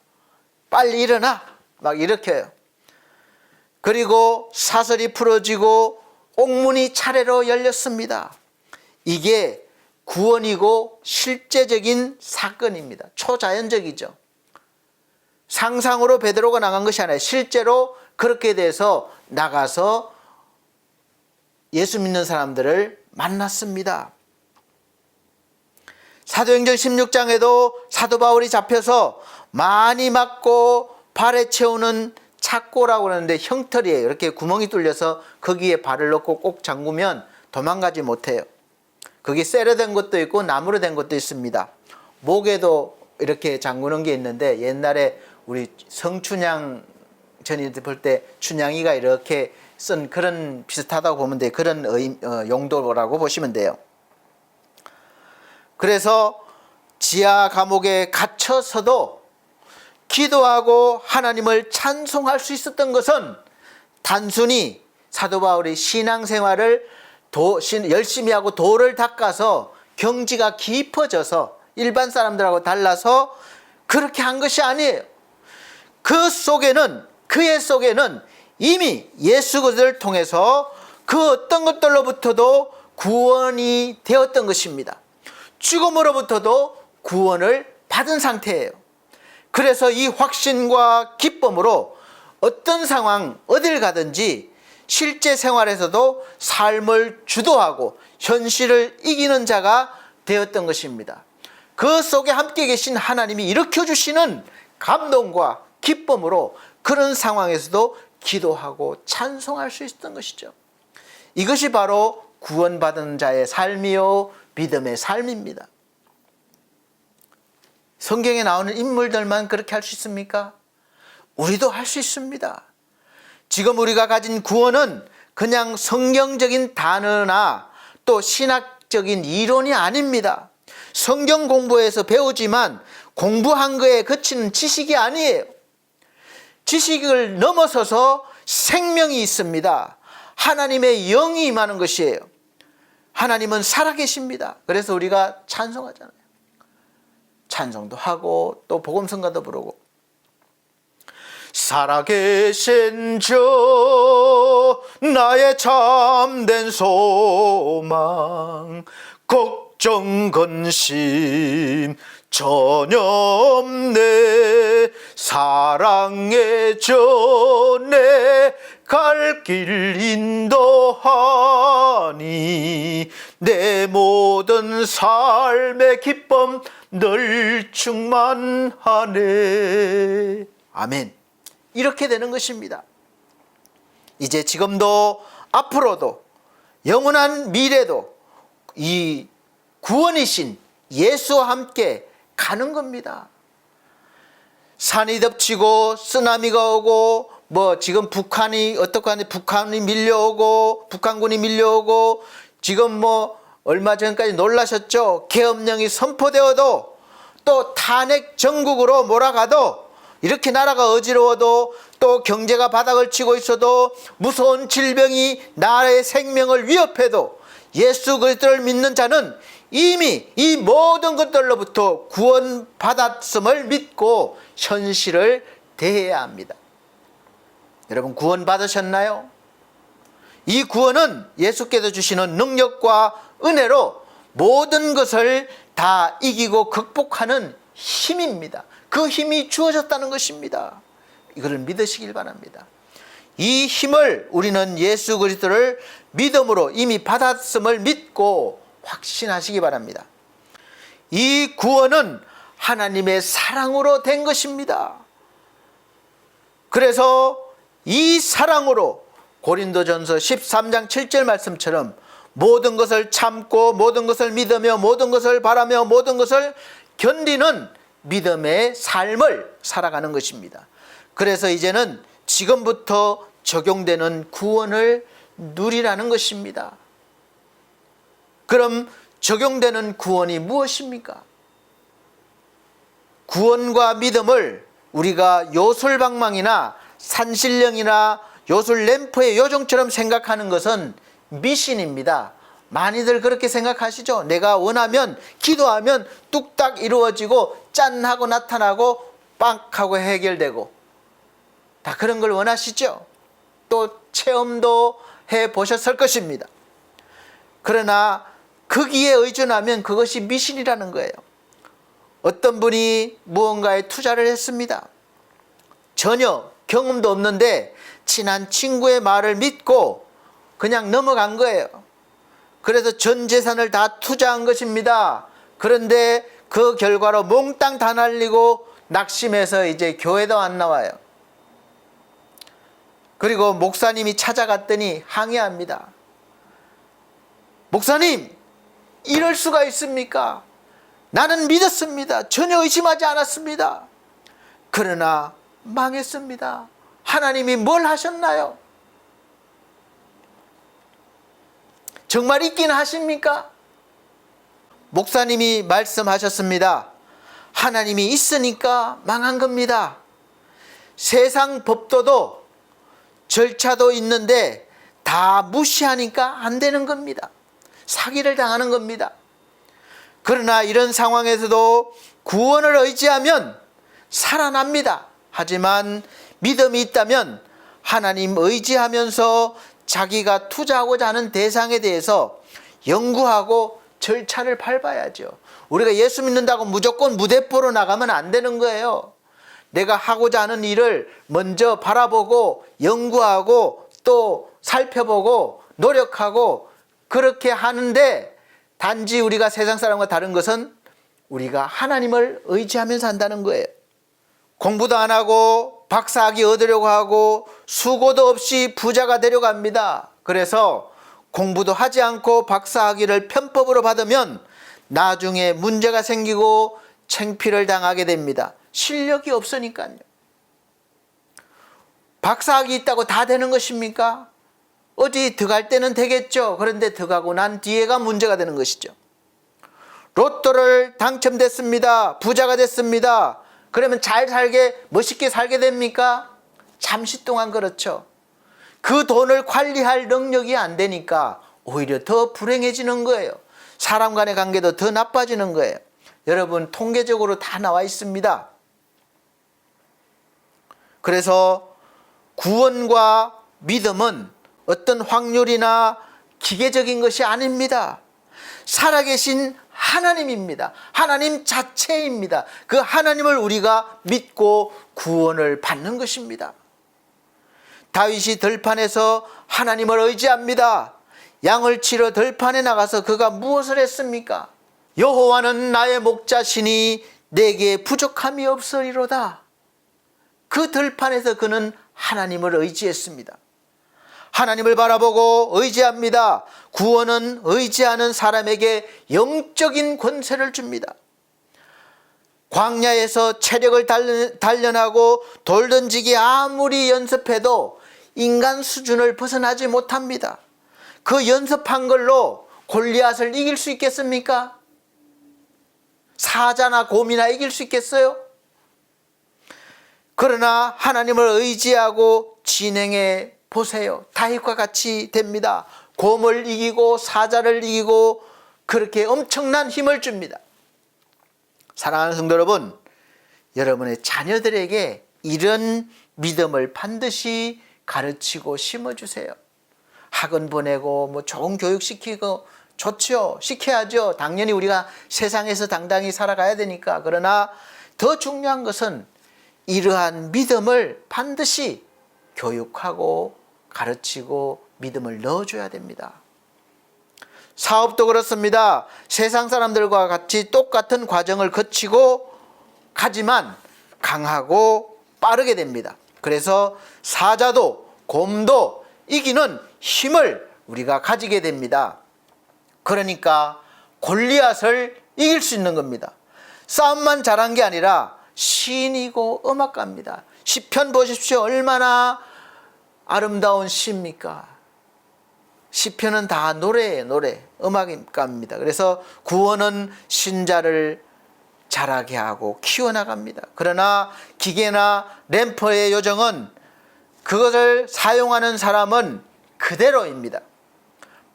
빨리 일어나! 막 일으켜요. 그리고 사슬이 풀어지고 옥문이 차례로 열렸습니다. 이게 구원이고 실제적인 사건입니다. 초자연적이죠. 상상으로 베드로가 나간 것이 아니라 실제로 그렇게 돼서 나가서 예수 믿는 사람들을 만났습니다. 사도행전 16장에도 사도 바울이 잡혀서 많이 맞고 발에 채우는 착고라고 하는데 형털이에요. 이렇게 구멍이 뚫려서 거기에 발을 넣고 꼭 잠그면 도망가지 못해요. 거기 쇠로 된 것도 있고 나무로 된 것도 있습니다. 목에도 이렇게 잠그는 게 있는데 옛날에 우리 성춘향 전이 볼 때 춘향이가 이렇게 쓴 그런 비슷하다고 보면 돼요. 그런 용도라고 보시면 돼요. 그래서 지하 감옥에 갇혀서도 기도하고 하나님을 찬송할 수 있었던 것은 단순히 사도 바울이 신앙생활을 열심히 하고 도를 닦아서 경지가 깊어져서 일반 사람들하고 달라서 그렇게 한 것이 아니에요. 그의 속에는 이미 예수 그리스도를 통해서 그 어떤 것들로부터도 구원이 되었던 것입니다. 죽음으로부터도 구원을 받은 상태예요. 그래서 이 확신과 기쁨으로 어떤 상황 어딜 가든지 실제 생활에서도 삶을 주도하고 현실을 이기는 자가 되었던 것입니다. 그 속에 함께 계신 하나님이 일으켜주시는 감동과 기쁨으로 그런 상황에서도 기도하고 찬송할 수 있었던 것이죠. 이것이 바로 구원받은 자의 삶이요 믿음의 삶입니다. 성경에 나오는 인물들만 그렇게 할 수 있습니까? 우리도 할 수 있습니다. 지금 우리가 가진 구원은 그냥 성경적인 단어나 또 신학적인 이론이 아닙니다. 성경 공부에서 배우지만 공부한 거에 그치는 지식이 아니에요. 지식을 넘어서서 생명이 있습니다. 하나님의 영이 임하는 것이에요. 하나님은 살아계십니다. 그래서 우리가 찬송하잖아요. 찬송도 하고 또 복음성가도 부르고 살아계신 주 나의 참된 소망 걱정 근심 전혀 없네. 사랑의 전에 갈 길 인도하니 내 모든 삶의 기쁨 늘 충만하네. 아멘. 이렇게 되는 것입니다. 이제 지금도 앞으로도 영원한 미래도 이 구원이신 예수와 함께 가는 겁니다. 산이 덮치고 쓰나미가 오고 지금 북한이 어떡하니 북한이 밀려오고 북한군이 밀려오고 지금 얼마 전까지 놀라셨죠? 계엄령이 선포되어도 또 탄핵 전국으로 몰아가도 이렇게 나라가 어지러워도 또 경제가 바닥을 치고 있어도 무서운 질병이 나라의 생명을 위협해도 예수 그리스도를 믿는 자는 이미 이 모든 것들로부터 구원받았음을 믿고 현실을 대해야 합니다. 여러분 구원 받으셨나요? 이 구원은 예수께서 주시는 능력과 은혜로 모든 것을 다 이기고 극복하는 힘입니다. 그 힘이 주어졌다는 것입니다. 이것을 믿으시길 바랍니다. 이 힘을 우리는 예수 그리스도를 믿음으로 이미 받았음을 믿고 확신하시기 바랍니다. 이 구원은 하나님의 사랑으로 된 것입니다. 그래서 이 사랑으로 고린도전서 13장 7절 말씀처럼 모든 것을 참고 모든 것을 믿으며 모든 것을 바라며 모든 것을 견디는 믿음의 삶을 살아가는 것입니다. 그래서 이제는 지금부터 적용되는 구원을 누리라는 것입니다. 그럼 적용되는 구원이 무엇입니까? 구원과 믿음을 우리가 요술방망이나 산신령이나 요술 램프의 요정처럼 생각하는 것은 미신입니다. 많이들 그렇게 생각하시죠? 내가 원하면 기도하면 뚝딱 이루어지고 짠 하고 나타나고 빵 하고 해결되고 다 그런 걸 원하시죠? 또 체험도 해보셨을 것입니다. 그러나 거기에 의존하면 그것이 미신이라는 거예요. 어떤 분이 무언가에 투자를 했습니다. 전혀 경험도 없는데 친한 친구의 말을 믿고 그냥 넘어간 거예요. 그래서 전 재산을 다 투자한 것입니다. 그런데 그 결과로 몽땅 다 날리고 낙심해서 이제 교회도 안 나와요. 그리고 목사님이 찾아갔더니 항의합니다. 목사님, 이럴 수가 있습니까? 나는 믿었습니다. 전혀 의심하지 않았습니다. 그러나 망했습니다. 하나님이 뭘 하셨나요? 정말 있긴 하십니까? 목사님이 말씀하셨습니다. 하나님이 있으니까 망한 겁니다. 세상 법도도 절차도 있는데 다 무시하니까 안 되는 겁니다. 사기를 당하는 겁니다. 그러나 이런 상황에서도 구원을 의지하면 살아납니다. 하지만 믿음이 있다면 하나님 의지하면서 자기가 투자하고자 하는 대상에 대해서 연구하고 절차를 밟아야죠. 우리가 예수 믿는다고 무조건 무대포로 나가면 안 되는 거예요. 내가 하고자 하는 일을 먼저 바라보고 연구하고 또 살펴보고 노력하고 그렇게 하는데 단지 우리가 세상 사람과 다른 것은 우리가 하나님을 의지하면서 한다는 거예요. 공부도 안 하고 박사학위 얻으려고 하고 수고도 없이 부자가 되려고 합니다. 그래서 공부도 하지 않고 박사학위를 편법으로 받으면 나중에 문제가 생기고 창피를 당하게 됩니다. 실력이 없으니까요. 박사학위 있다고 다 되는 것입니까? 어디 들어갈 때는 되겠죠. 그런데 들어가고 난 뒤에가 문제가 되는 것이죠. 로또를 당첨됐습니다. 부자가 됐습니다. 그러면 잘 살게 멋있게 살게 됩니까? 잠시 동안 그렇죠. 그 돈을 관리할 능력이 안 되니까 오히려 더 불행해지는 거예요. 사람 간의 관계도 더 나빠지는 거예요. 여러분 통계적으로 다 나와 있습니다. 그래서 구원과 믿음은 어떤 확률이나 기계적인 것이 아닙니다. 살아계신 하나님입니다. 하나님 자체입니다. 그 하나님을 우리가 믿고 구원을 받는 것입니다. 다윗이 들판에서 하나님을 의지합니다. 양을 치러 들판에 나가서 그가 무엇을 했습니까? 여호와는 나의 목자시니 내게 부족함이 없으리로다. 그 들판에서 그는 하나님을 의지했습니다. 하나님을 바라보고 의지합니다. 구원은 의지하는 사람에게 영적인 권세를 줍니다. 광야에서 체력을 단련하고 돌 던지기 아무리 연습해도 인간 수준을 벗어나지 못합니다. 그 연습한 걸로 골리앗을 이길 수 있겠습니까? 사자나 곰이나 이길 수 있겠어요? 그러나 하나님을 의지하고 진행해 보세요. 다윗과 같이 됩니다. 곰을 이기고 사자를 이기고 그렇게 엄청난 힘을 줍니다. 사랑하는 성도 여러분, 여러분의 자녀들에게 이런 믿음을 반드시 가르치고 심어주세요. 학원 보내고 뭐 좋은 교육 시키고 좋죠. 시켜야죠. 당연히 우리가 세상에서 당당히 살아가야 되니까. 그러나 더 중요한 것은 이러한 믿음을 반드시 교육하고 가르치고 믿음을 넣어줘야 됩니다. 사업도 그렇습니다. 세상 사람들과 같이 똑같은 과정을 거치고 가지만 강하고 빠르게 됩니다. 그래서 사자도 곰도 이기는 힘을 우리가 가지게 됩니다. 그러니까 골리앗을 이길 수 있는 겁니다. 싸움만 잘한 게 아니라 시인이고 음악가입니다. 시편 보십시오. 얼마나 아름다운 시입니까? 시편은 다 노래예요. 노래, 음악가입니다. 그래서 구원은 신자를 자라게 하고 키워나갑니다. 그러나 기계나 램퍼의 요정은 그것을 사용하는 사람은 그대로입니다.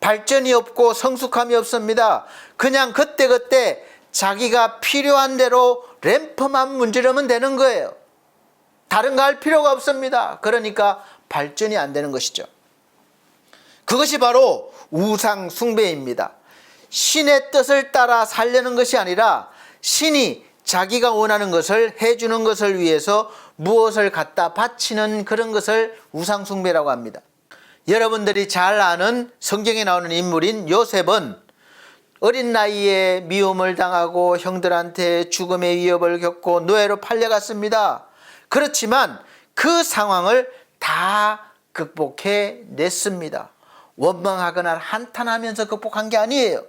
발전이 없고 성숙함이 없습니다. 그냥 그때그때 자기가 필요한 대로 램퍼만 문지르면 되는 거예요. 다른 거 할 필요가 없습니다. 그러니까 발전이 안 되는 것이죠. 그것이 바로 우상 숭배입니다. 신의 뜻을 따라 살려는 것이 아니라 신이 자기가 원하는 것을 해주는 것을 위해서 무엇을 갖다 바치는 그런 것을 우상 숭배라고 합니다. 여러분들이 잘 아는 성경에 나오는 인물인 요셉은 어린 나이에 미움을 당하고 형들한테 죽음의 위협을 겪고 노예로 팔려갔습니다. 그렇지만 그 상황을 다 극복해 냈습니다. 원망하거나 한탄하면서 극복한 게 아니에요.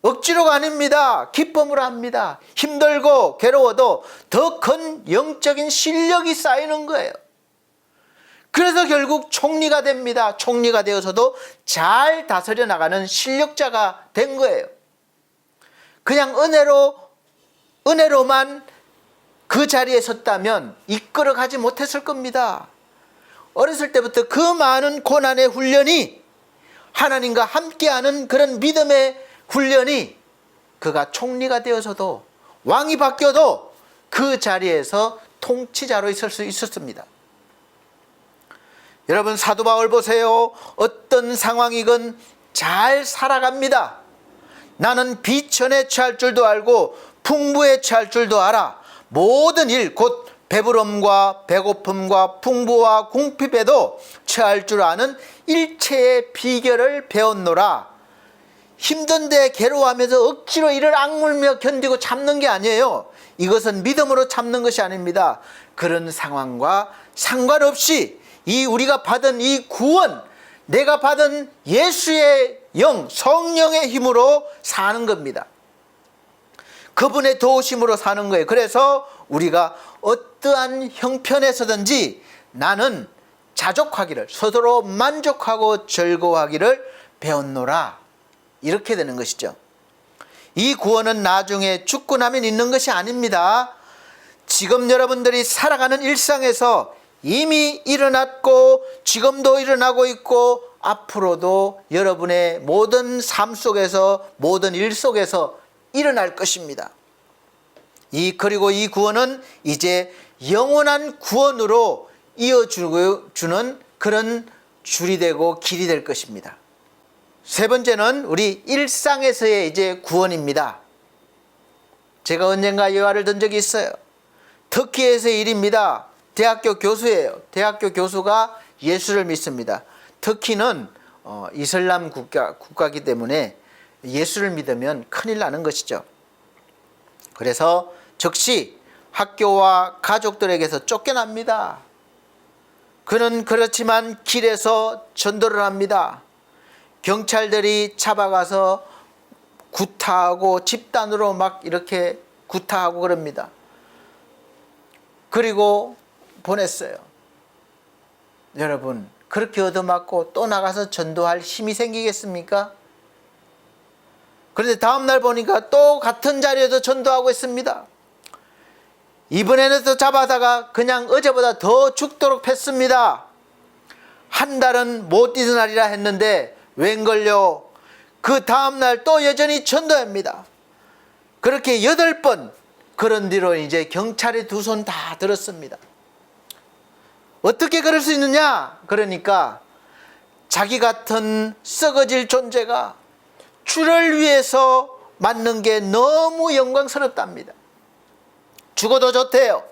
억지로가 아닙니다. 기쁨으로 합니다. 힘들고 괴로워도 더 큰 영적인 실력이 쌓이는 거예요. 그래서 결국 총리가 됩니다. 총리가 되어서도 잘 다스려 나가는 실력자가 된 거예요. 그냥 은혜로만 그 자리에 섰다면 이끌어 가지 못했을 겁니다. 어렸을 때부터 그 많은 고난의 훈련이 하나님과 함께하는 그런 믿음의 훈련이 그가 총리가 되어서도 왕이 바뀌어도 그 자리에서 통치자로 있을 수 있었습니다. 여러분 사도 바울 보세요. 어떤 상황이건 잘 살아갑니다. 나는 비천에 처할 줄도 알고 풍부에 처할 줄도 알아. 모든 일 곧 배부름과 배고픔과 풍부와 궁핍에도 처할 줄 아는 일체의 비결을 배웠노라. 힘든데 괴로워하면서 억지로 이를 악물며 견디고 참는 게 아니에요. 이것은 믿음으로 참는 것이 아닙니다. 그런 상황과 상관없이 이 우리가 받은 이 구원, 내가 받은 예수의 영, 성령의 힘으로 사는 겁니다. 그분의 도우심으로 사는 거예요. 그래서 우리가 어떠한 형편에서든지 나는 자족하기를, 서로 만족하고 즐거워하기를 배웠노라. 이렇게 되는 것이죠. 이 구원은 나중에 죽고 나면 있는 것이 아닙니다. 지금 여러분들이 살아가는 일상에서 이미 일어났고 지금도 일어나고 있고 앞으로도 여러분의 모든 삶 속에서 모든 일 속에서 일어날 것입니다. 그리고 이 구원은 이제 영원한 구원으로 이어주는 그런 줄이 되고 길이 될 것입니다. 세 번째는 우리 일상에서의 이제 구원입니다. 제가 언젠가 예화를 든 적이 있어요. 터키에서의 일입니다. 대학교 교수예요. 대학교 교수가 예수를 믿습니다. 터키는 이슬람 국가이기 때문에 예수를 믿으면 큰일 나는 것이죠. 그래서 즉시 학교와 가족들에게서 쫓겨납니다. 그는 그렇지만 길에서 전도를 합니다. 경찰들이 잡아가서 구타하고 집단으로 막 이렇게 구타하고 그럽니다. 그리고 보냈어요. 여러분, 그렇게 얻어맞고 또 나가서 전도할 힘이 생기겠습니까? 그런데 다음날 보니까 또 같은 자리에서 전도하고 있습니다. 이번에는 또 잡아다가 그냥 어제보다 더 죽도록 팼습니다. 한 달은 못 잊으나리라 했는데 웬걸요? 그 다음날 또 여전히 전도합니다. 그렇게 8번, 그런 뒤로 이제 경찰이 두 손 다 들었습니다. 어떻게 그럴 수 있느냐? 그러니까 자기 같은 썩어질 존재가 주를 위해서 맞는 게 너무 영광스럽답니다. 죽어도 좋대요.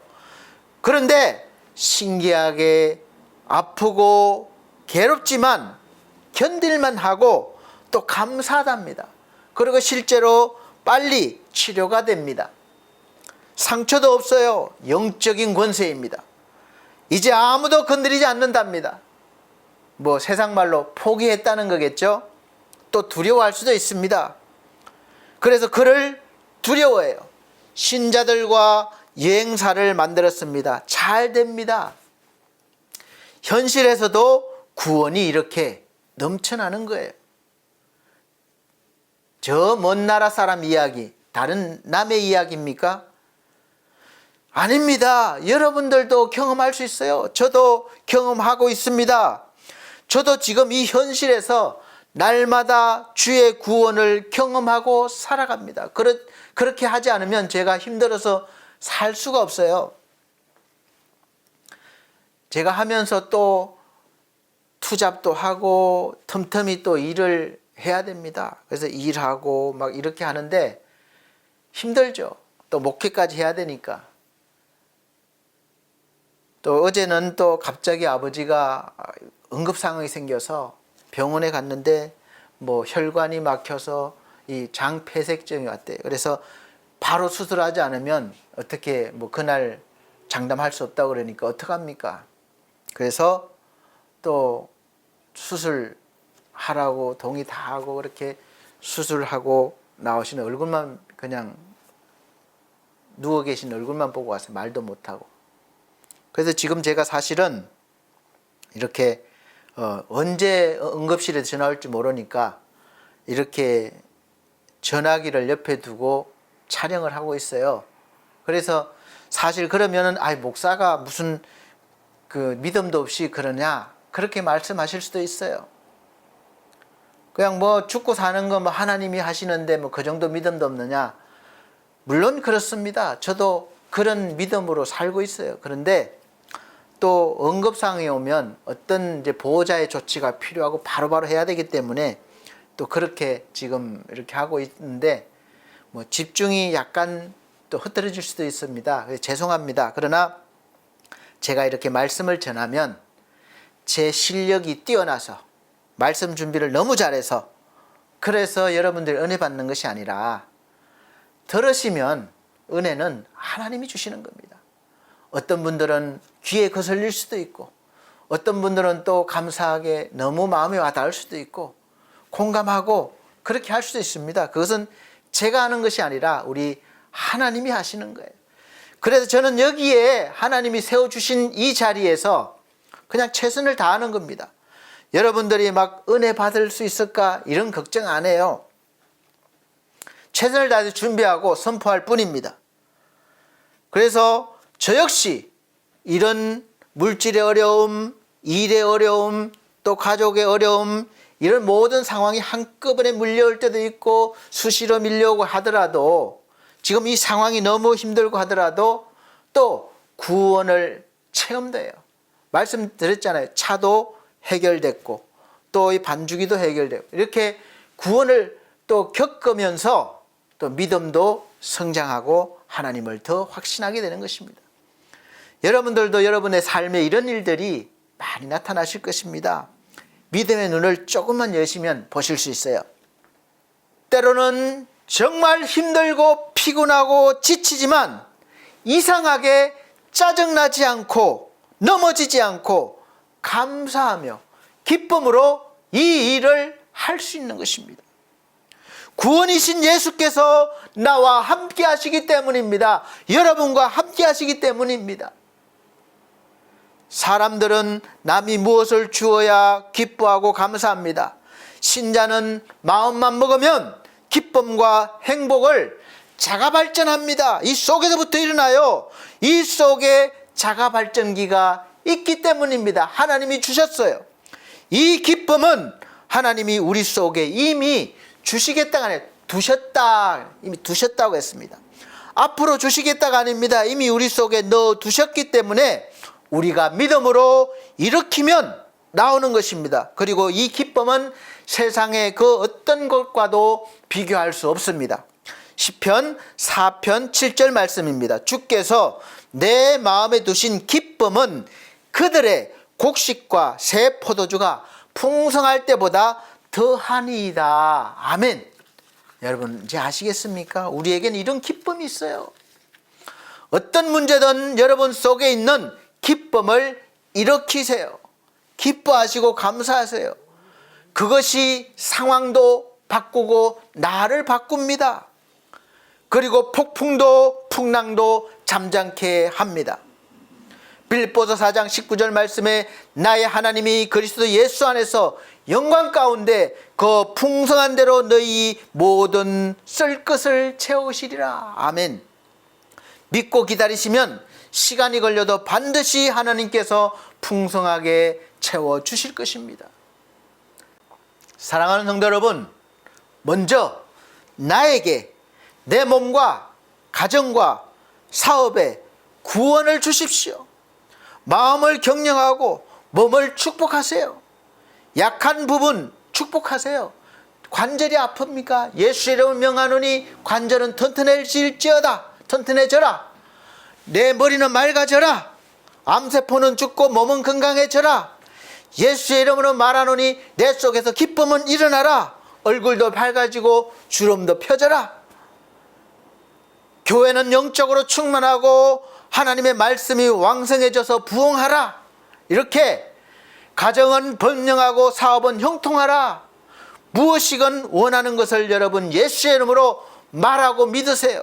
그런데 신기하게 아프고 괴롭지만 견딜만 하고 또 감사하답니다. 그리고 실제로 빨리 치료가 됩니다. 상처도 없어요. 영적인 권세입니다. 이제 아무도 건드리지 않는답니다. 뭐 세상 말로 포기했다는 거겠죠. 또 두려워할 수도 있습니다. 그래서 그를 두려워해요. 신자들과 여행사를 만들었습니다. 잘 됩니다. 현실에서도 구원이 이렇게 넘쳐나는 거예요. 저 먼 나라 사람 이야기, 다른 남의 이야기입니까? 아닙니다. 여러분들도 경험할 수 있어요. 저도 경험하고 있습니다. 저도 지금 이 현실에서 날마다 주의 구원을 경험하고 살아갑니다. 그렇게 하지 않으면 제가 힘들어서 살 수가 없어요. 제가 하면서 또 투잡도 하고 틈틈이 또 일을 해야 됩니다. 그래서 일하고 막 이렇게 하는데 힘들죠. 또 목회까지 해야 되니까. 또 어제는 또 갑자기 아버지가 응급 상황이 생겨서 병원에 갔는데 뭐 혈관이 막혀서 이 장폐색증이 왔대요. 그래서 바로 수술하지 않으면 어떻게 뭐 그날 장담할 수 없다고 그러니까 어떡합니까? 그래서 또 수술하라고 동의 다 하고 그렇게 수술하고 나오시는 얼굴만 그냥 누워 계신 얼굴만 보고 와서 말도 못하고. 그래서 지금 제가 사실은 이렇게 언제 응급실에 전화 올지 모르니까 이렇게 전화기를 옆에 두고 촬영을 하고 있어요. 그래서 사실 그러면은 목사가 무슨 그 믿음도 없이 그러냐 그렇게 말씀하실 수도 있어요. 그냥 뭐 죽고 사는 거 뭐 하나님이 하시는데 뭐 그 정도 믿음도 없느냐? 물론 그렇습니다. 저도 그런 믿음으로 살고 있어요. 그런데 또 응급 상황이 오면 어떤 이제 보호자의 조치가 필요하고 바로바로 해야 되기 때문에 또 그렇게 지금 이렇게 하고 있는데 뭐 집중이 약간 또 흐트러질 수도 있습니다. 그래서 죄송합니다. 그러나 제가 이렇게 말씀을 전하면 제 실력이 뛰어나서 말씀 준비를 너무 잘해서 그래서 여러분들이 은혜 받는 것이 아니라 들으시면 은혜는 하나님이 주시는 겁니다. 어떤 분들은 귀에 거슬릴 수도 있고 어떤 분들은 또 감사하게 너무 마음에 와닿을 수도 있고 공감하고 그렇게 할 수도 있습니다. 그것은 제가 하는 것이 아니라 우리 하나님이 하시는 거예요. 그래서 저는 여기에 하나님이 세워주신 이 자리에서 그냥 최선을 다하는 겁니다. 여러분들이 막 은혜 받을 수 있을까 이런 걱정 안 해요. 최선을 다해서 준비하고 선포할 뿐입니다. 그래서 저 역시 이런 물질의 어려움, 일의 어려움, 또 가족의 어려움 이런 모든 상황이 한꺼번에 밀려올 때도 있고 수시로 밀려오고 하더라도 지금 이 상황이 너무 힘들고 하더라도 또 구원을 체험돼요. 말씀드렸잖아요. 차도 해결됐고 또 이 반주기도 해결되고 이렇게 구원을 또 겪으면서 또 믿음도 성장하고 하나님을 더 확신하게 되는 것입니다. 여러분들도 여러분의 삶에 이런 일들이 많이 나타나실 것입니다. 믿음의 눈을 조금만 여시면 보실 수 있어요. 때로는 정말 힘들고 피곤하고 지치지만 이상하게 짜증나지 않고 넘어지지 않고 감사하며 기쁨으로 이 일을 할 수 있는 것입니다. 구원이신 예수께서 나와 함께 하시기 때문입니다. 여러분과 함께 하시기 때문입니다. 사람들은 남이 무엇을 주어야 기뻐하고 감사합니다. 신자는 마음만 먹으면 기쁨과 행복을 자가 발전합니다. 이 속에서부터 일어나요. 이 속에 자가 발전기가 있기 때문입니다. 하나님이 주셨어요. 이 기쁨은 하나님이 우리 속에 이미 주시겠다가 아니라 이미 두셨다고 했습니다. 앞으로 주시겠다가 아닙니다. 이미 우리 속에 넣어 두셨기 때문에 우리가 믿음으로 일으키면 나오는 것입니다. 그리고 이 기쁨은 세상의 그 어떤 것과도 비교할 수 없습니다. 시편 4편 7절 말씀입니다. 주께서 내 마음에 두신 기쁨은 그들의 곡식과 새 포도주가 풍성할 때보다 더하니이다. 아멘. 여러분 이제 아시겠습니까? 우리에겐 이런 기쁨이 있어요. 어떤 문제든 여러분 속에 있는 기쁨을 일으키세요. 기뻐하시고 감사하세요. 그것이 상황도 바꾸고 나를 바꿉니다. 그리고 폭풍도 풍랑도 잠잠케 합니다. 빌립보서 4장 19절 말씀에 나의 하나님이 그리스도 예수 안에서 영광 가운데 그 풍성한 대로 너희 모든 쓸 것을 채우시리라. 아멘. 믿고 기다리시면 시간이 걸려도 반드시 하나님께서 풍성하게 채워주실 것입니다. 사랑하는 성도 여러분, 먼저 나에게 내 몸과 가정과 사업에 구원을 주십시오. 마음을 경영하고 몸을 축복하세요. 약한 부분 축복하세요. 관절이 아픕니까? 예수의 이름을 명하노니 관절은 튼튼해져라. 내 머리는 맑아져라. 암세포는 죽고 몸은 건강해져라. 예수의 이름으로 말하노니 내 속에서 기쁨은 일어나라. 얼굴도 밝아지고 주름도 펴져라. 교회는 영적으로 충만하고 하나님의 말씀이 왕성해져서 부흥하라. 이렇게 가정은 번영하고 사업은 형통하라. 무엇이건 원하는 것을 여러분 예수의 이름으로 말하고 믿으세요.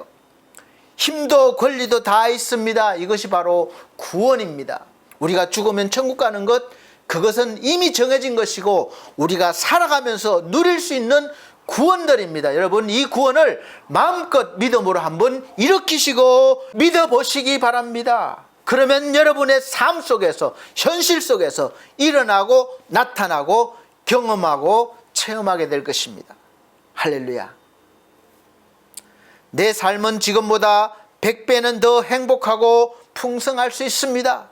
힘도 권리도 다 있습니다. 이것이 바로 구원입니다. 우리가 죽으면 천국 가는 것, 그것은 이미 정해진 것이고 우리가 살아가면서 누릴 수 있는 구원들입니다. 여러분 이 구원을 마음껏 믿음으로 한번 일으키시고 믿어보시기 바랍니다. 그러면 여러분의 삶 속에서 현실 속에서 일어나고 나타나고 경험하고 체험하게 될 것입니다. 할렐루야. 내 삶은 지금보다 100배는 더 행복하고 풍성할 수 있습니다.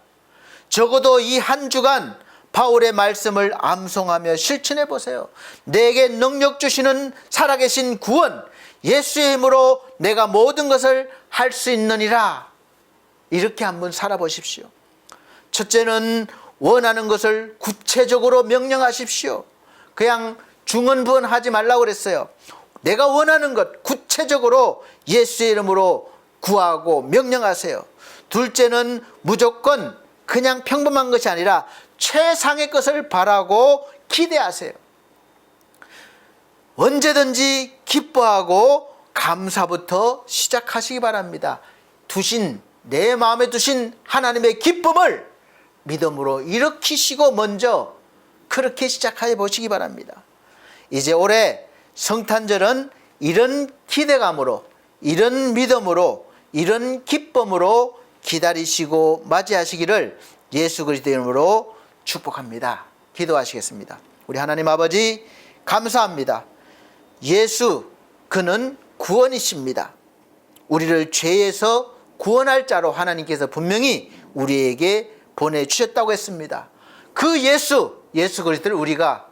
적어도 이 한 주간 바울의 말씀을 암송하며 실천해 보세요. 내게 능력 주시는 살아계신 구원, 예수의 힘으로 내가 모든 것을 할 수 있느니라. 이렇게 한번 살아보십시오. 첫째는 원하는 것을 구체적으로 명령하십시오. 그냥 중언부언하지 말라고 그랬어요. 내가 원하는 것 구체적으로 예수의 이름으로 구하고 명령하세요. 둘째는 무조건 그냥 평범한 것이 아니라 최상의 것을 바라고 기대하세요. 언제든지 기뻐하고 감사부터 시작하시기 바랍니다. 내 마음에 두신 하나님의 기쁨을 믿음으로 일으키시고 먼저 그렇게 시작해 보시기 바랍니다. 이제 올해 성탄절은 이런 기대감으로, 이런 믿음으로, 이런 기쁨으로 기다리시고 맞이하시기를 예수 그리스도 이름으로 축복합니다. 기도하시겠습니다. 우리 하나님 아버지 감사합니다. 예수 그는 구원이십니다. 우리를 죄에서 구원할 자로 하나님께서 분명히 우리에게 보내주셨다고 했습니다. 그 예수 그리스도를 우리가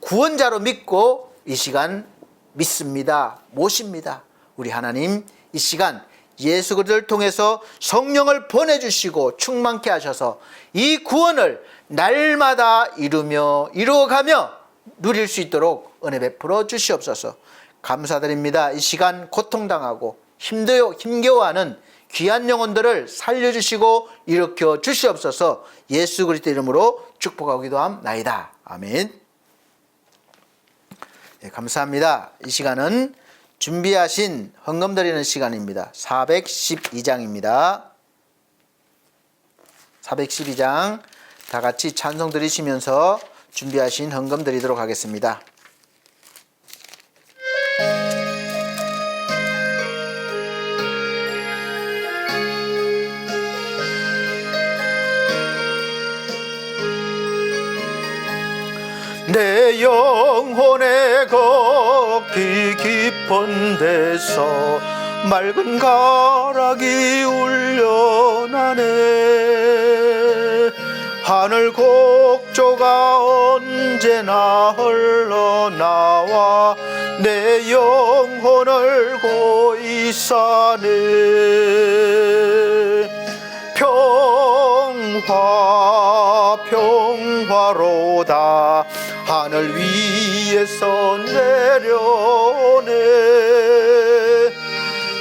구원자로 믿고 이 시간 믿습니다. 모십니다. 우리 하나님 이 시간 예수 그리스도를 통해서 성령을 보내주시고 충만케 하셔서 이 구원을 날마다 이루어가며 누릴 수 있도록 은혜 베풀어 주시옵소서. 감사드립니다. 이 시간 고통당하고 힘겨워하는 귀한 영혼들을 살려주시고 일으켜 주시옵소서. 예수 그리스도 이름으로 축복하고 기도함나이다. 아멘. 네, 감사합니다. 이 시간은 준비하신 헌금 드리는 시간입니다. 412장입니다. 412장 다 같이 찬송 드리시면서 준비하신 헌금 드리도록 하겠습니다. 내 영혼의 걷기 깊은 데서 맑은 가락이 울려나네. 하늘 곡조가 언제나 흘러나와 내 영혼을 고이 싸네. 평화로다 하늘 위에서 내려오네.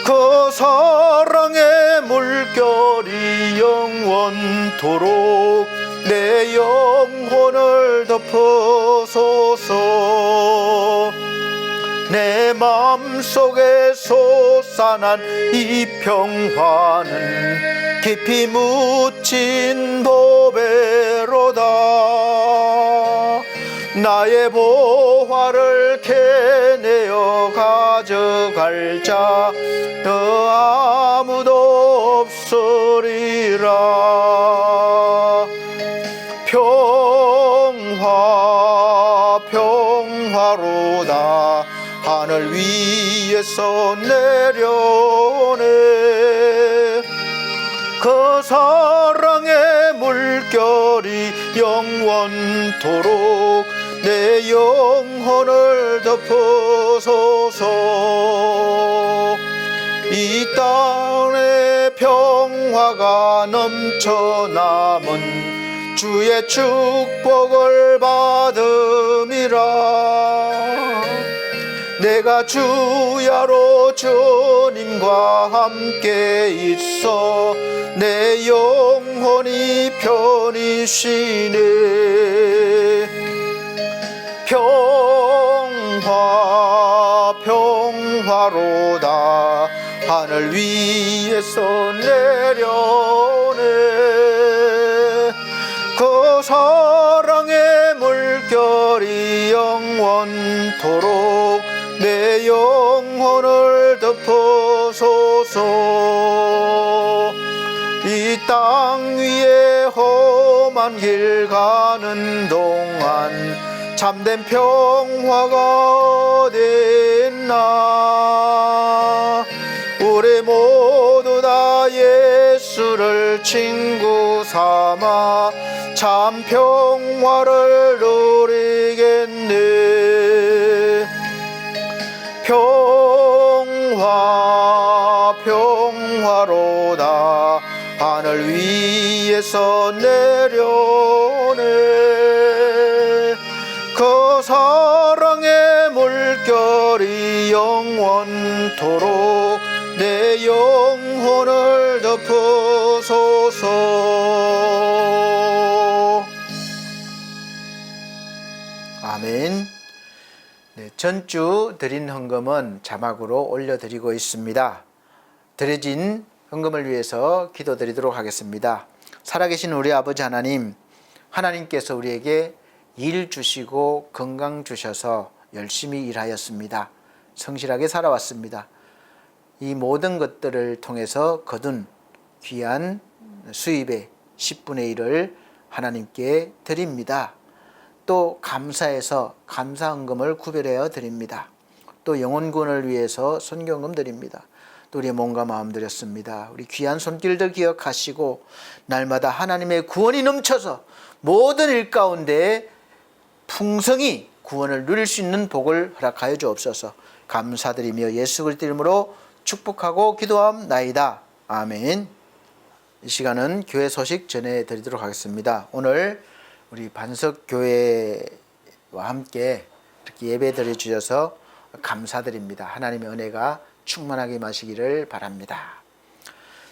그 사랑의 물결이 영원토록 내 영혼을 덮어소서. 내 마음속에 솟아난 이 평화는 깊이 묻힌 보배로다. 나의 보화를 캐내어 가져갈 자 더 아무도 없으리라. 평화로다 하늘 위에서 내려오네. 그 사랑의 물결이 영원토록 내 영혼을 덮어소서. 이 땅에 평화가 넘쳐남은 주의 축복을 받음이라. 내가 주야로 주님과 함께 있어 내 영혼이 편히 쉬네. 평화로다 하늘 위에서 내려오네. 그 사랑의 물결이 영원토록 내 영혼을 덮어소서. 이 땅 위에 험한 길 가는 동안 참된 평화가 어디 있나. 우리 모두 다 예수를 친구 삼아 참 평화를 누리겠네. 평화로다 하늘 위에서 내려오네. 그 사랑의 물결이 영원토록 내 영혼을 덮어소서. 아멘. 네, 전주 드린 헌금은 자막으로 올려드리고 있습니다. 드려진 헌금을 위해서 기도드리도록 하겠습니다. 살아계신 우리 아버지 하나님, 하나님께서 우리에게 일 주시고 건강 주셔서 열심히 일하였습니다. 성실하게 살아왔습니다. 이 모든 것들을 통해서 거둔 귀한 수입의 10분의 1을 하나님께 드립니다. 또 감사해서 감사헌금을 구별하여 드립니다. 또 영혼구원을 위해서 선교헌금 드립니다. 또 우리의 몸과 마음 드렸습니다. 우리 귀한 손길도 기억하시고 날마다 하나님의 구원이 넘쳐서 모든 일 가운데 풍성히 구원을 누릴 수 있는 복을 허락하여 주옵소서. 감사드리며 예수 그리스도 이름으로 축복하고 기도함나이다. 아멘. 이 시간은 교회 소식 전해드리도록 하겠습니다. 오늘 우리 반석교회와 함께 이렇게 예배 드려주셔서 감사드립니다. 하나님의 은혜가 충만하게 임하시기를 바랍니다.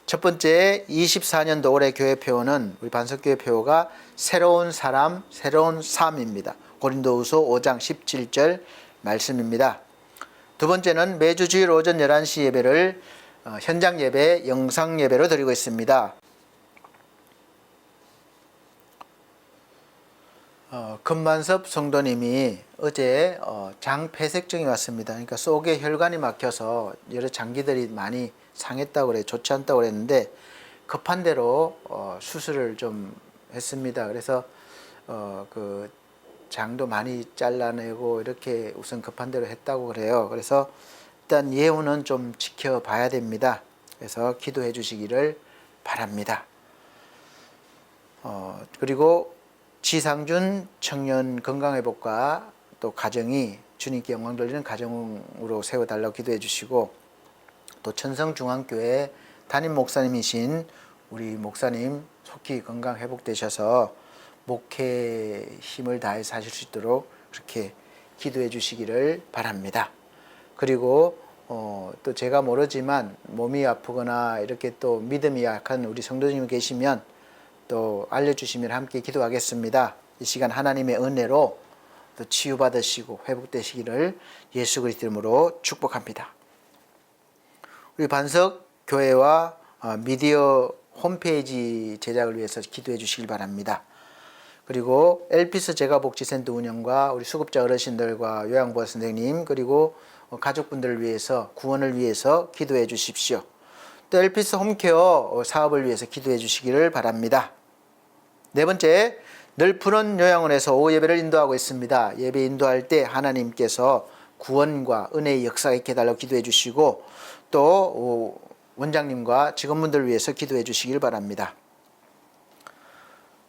첫 번째 24년도 올해 교회 표어는 우리 반석교회 표어가 새로운 사람, 새로운 삶입니다. 고린도후서 5장 17절 말씀입니다. 두 번째는 매주 주일 오전 11시 예배를 현장 예배, 영상 예배로 드리고 있습니다. 금만섭 성도님이 어제 장폐색증이 왔습니다. 그러니까 속에 혈관이 막혀서 여러 장기들이 많이 상했다고 그래, 좋지 않다고 그랬는데 급한 대로 수술을 좀 했습니다. 그래서 그 장도 많이 잘라내고 이렇게 우선 급한 대로 했다고 그래요. 그래서 일단 예후는 좀 지켜봐야 됩니다. 그래서 기도해 주시기를 바랍니다. 그리고 지상준 청년 건강회복과 또 가정이 주님께 영광 돌리는 가정으로 세워달라고 기도해 주시고, 또 천성중앙교회 담임 목사님이신 우리 목사님 속히 건강 회복되셔서 목회에 힘을 다해서 하실 수 있도록 그렇게 기도해 주시기를 바랍니다. 그리고 또 제가 모르지만 몸이 아프거나 이렇게 또 믿음이 약한 우리 성도님이 계시면 또 알려주시면 함께 기도하겠습니다. 이 시간 하나님의 은혜로 또 치유받으시고 회복되시기를 예수 그리스도 이름으로 축복합니다. 우리 반석교회와 미디어 홈페이지 제작을 위해서 기도해 주시길 바랍니다. 그리고 엘피스 재가복지센터 운영과 우리 수급자 어르신들과 요양보호 선생님, 그리고 가족분들을 위해서, 구원을 위해서 기도해 주십시오. 또 엘피스 홈케어 사업을 위해서 기도해 주시기를 바랍니다. 네 번째, 늘 푸른 요양원에서 오후 예배를 인도하고 있습니다. 예배 인도할 때 하나님께서 구원과 은혜의 역사가 있게 해달라고 기도해 주시고, 또 원장님과 직원분들을 위해서 기도해 주시길 바랍니다.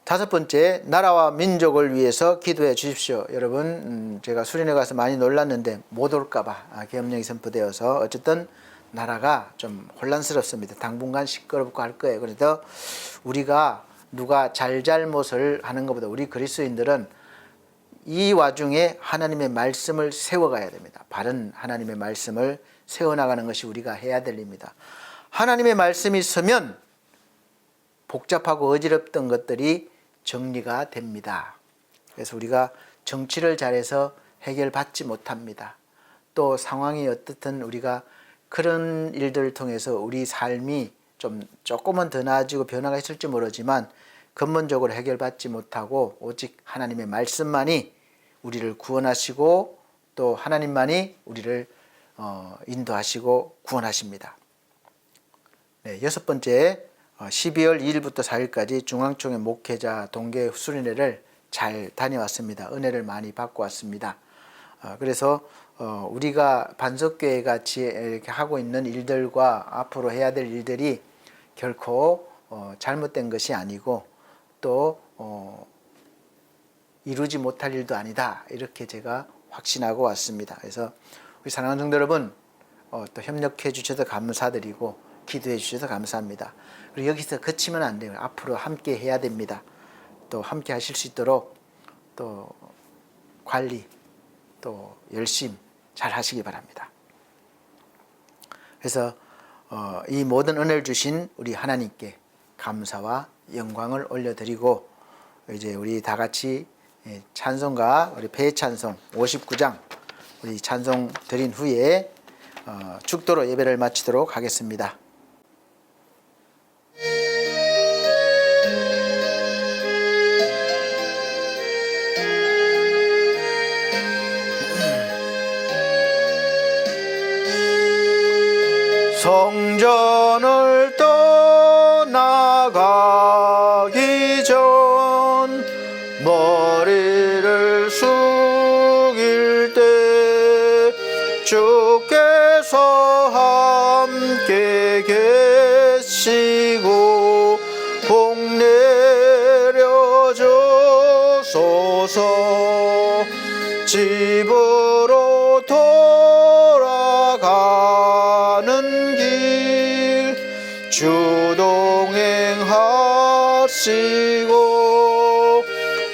다섯 번째, 나라와 민족을 위해서 기도해 주십시오. 여러분, 제가 수련회 가서 많이 놀랐는데 못 올까봐 계엄령이 선포되어서 어쨌든 나라가 좀 혼란스럽습니다. 당분간 시끄럽고 할 거예요. 그래서 우리가 누가 잘잘못을 하는 것보다 우리 그리스도인들은 이 와중에 하나님의 말씀을 세워가야 됩니다. 바른 하나님의 말씀을 세워나가는 것이 우리가 해야 될 일입니다. 하나님의 말씀이 있으면 복잡하고 어지럽던 것들이 정리가 됩니다. 그래서 우리가 정치를 잘해서 해결받지 못합니다. 또 상황이 어떻든 우리가 그런 일들을 통해서 우리 삶이 조금은 더 나아지고 변화가 있을지 모르지만 근본적으로 해결받지 못하고 오직 하나님의 말씀만이 우리를 구원하시고 또 하나님만이 우리를 인도하시고 구원하십니다. 네, 여섯 번째, 12월 2일부터 4일까지 중앙총회 목회자 동계 수련회를 잘 다녀왔습니다. 은혜를 많이 받고 왔습니다. 그래서 우리가 반석교회가 이렇게 하고 있는 일들과 앞으로 해야 될 일들이 결코 잘못된 것이 아니고 또 이루지 못할 일도 아니다, 이렇게 제가 확신하고 왔습니다. 그래서 우리 사랑하는 성도 여러분, 또 협력해 주셔서 감사드리고 기도해 주셔서 감사합니다. 그리고 여기서 그치면 안 돼요. 앞으로 함께 해야 됩니다. 또 함께 하실 수 있도록 또 관리, 또 열심 잘 하시기 바랍니다. 그래서 이 모든 은혜를 주신 우리 하나님께 감사와 영광을 올려드리고, 이제 우리 다 같이 찬송가, 우리 배찬송 59장 우리 찬송 드린 후에 축도로 예배를 마치도록 하겠습니다. 성전을 떠나가기 전 머리를 숙일 때 주께서 함께 계시고 복 내려주소서. 집으로 돌아가는 길 주동행하시고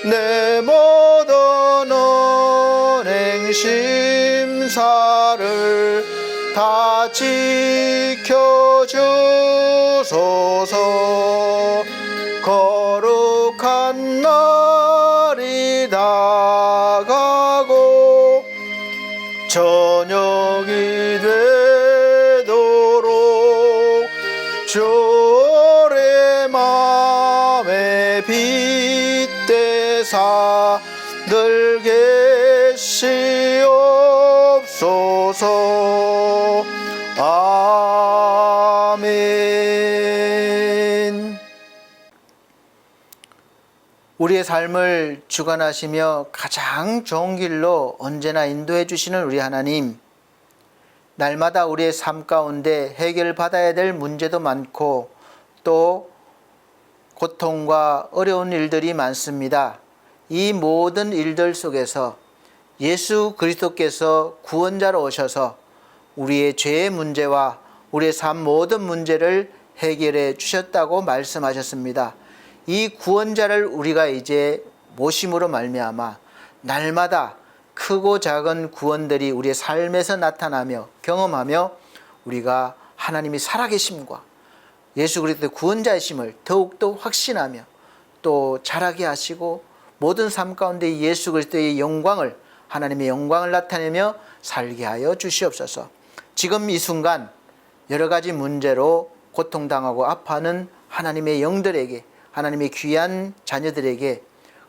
내 모든 언행 심사를 다 지켜주소서. 거룩한 날이 다가고 저녁이 되도록 주의 맘에 빗대사 늘 계시옵소서. 아멘. 우리의 삶을 주관하시며 가장 좋은 길로 언제나 인도해 주시는 우리 하나님, 날마다 우리의 삶 가운데 해결받아야 될 문제도 많고 또 고통과 어려운 일들이 많습니다. 이 모든 일들 속에서 예수 그리스도께서 구원자로 오셔서 우리의 죄의 문제와 우리의 삶 모든 문제를 해결해 주셨다고 말씀하셨습니다. 이 구원자를 우리가 이제 모심으로 말미암아 날마다 크고 작은 구원들이 우리의 삶에서 나타나며 경험하며 우리가 하나님이 살아계심과 예수 그리스도의 구원자이심을 더욱더 확신하며 또 자라게 하시고 모든 삶 가운데 예수 그리스도의 영광을, 하나님의 영광을 나타내며 살게 하여 주시옵소서. 지금 이 순간 여러 가지 문제로 고통당하고 아파하는 하나님의 영들에게, 하나님의 귀한 자녀들에게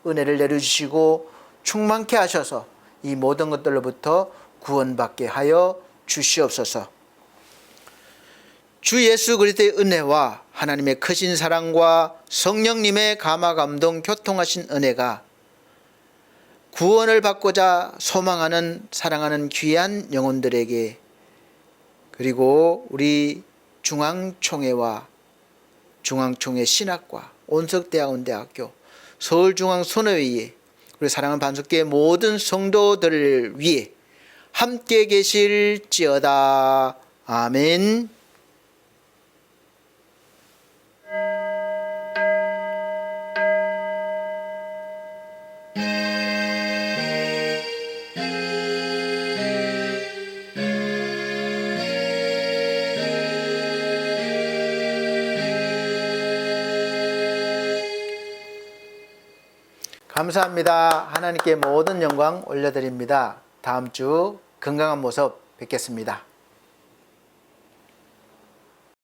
은혜를 내려주시고 충만케 하셔서 이 모든 것들로부터 구원받게 하여 주시옵소서. 주 예수 그리스도의 은혜와 하나님의 크신 사랑과 성령님의 감화 감동 교통하신 은혜가 구원을 받고자 소망하는 사랑하는 귀한 영혼들에게, 그리고 우리 중앙총회와 중앙총회 신학과 온석대학원대학교 서울중앙선교회 우리 사랑하는 반석교회 모든 성도들을 위해 함께 계실지어다. 아멘. 감사합니다. 하나님께 모든 영광 올려드립니다. 다음 주 건강한 모습 뵙겠습니다.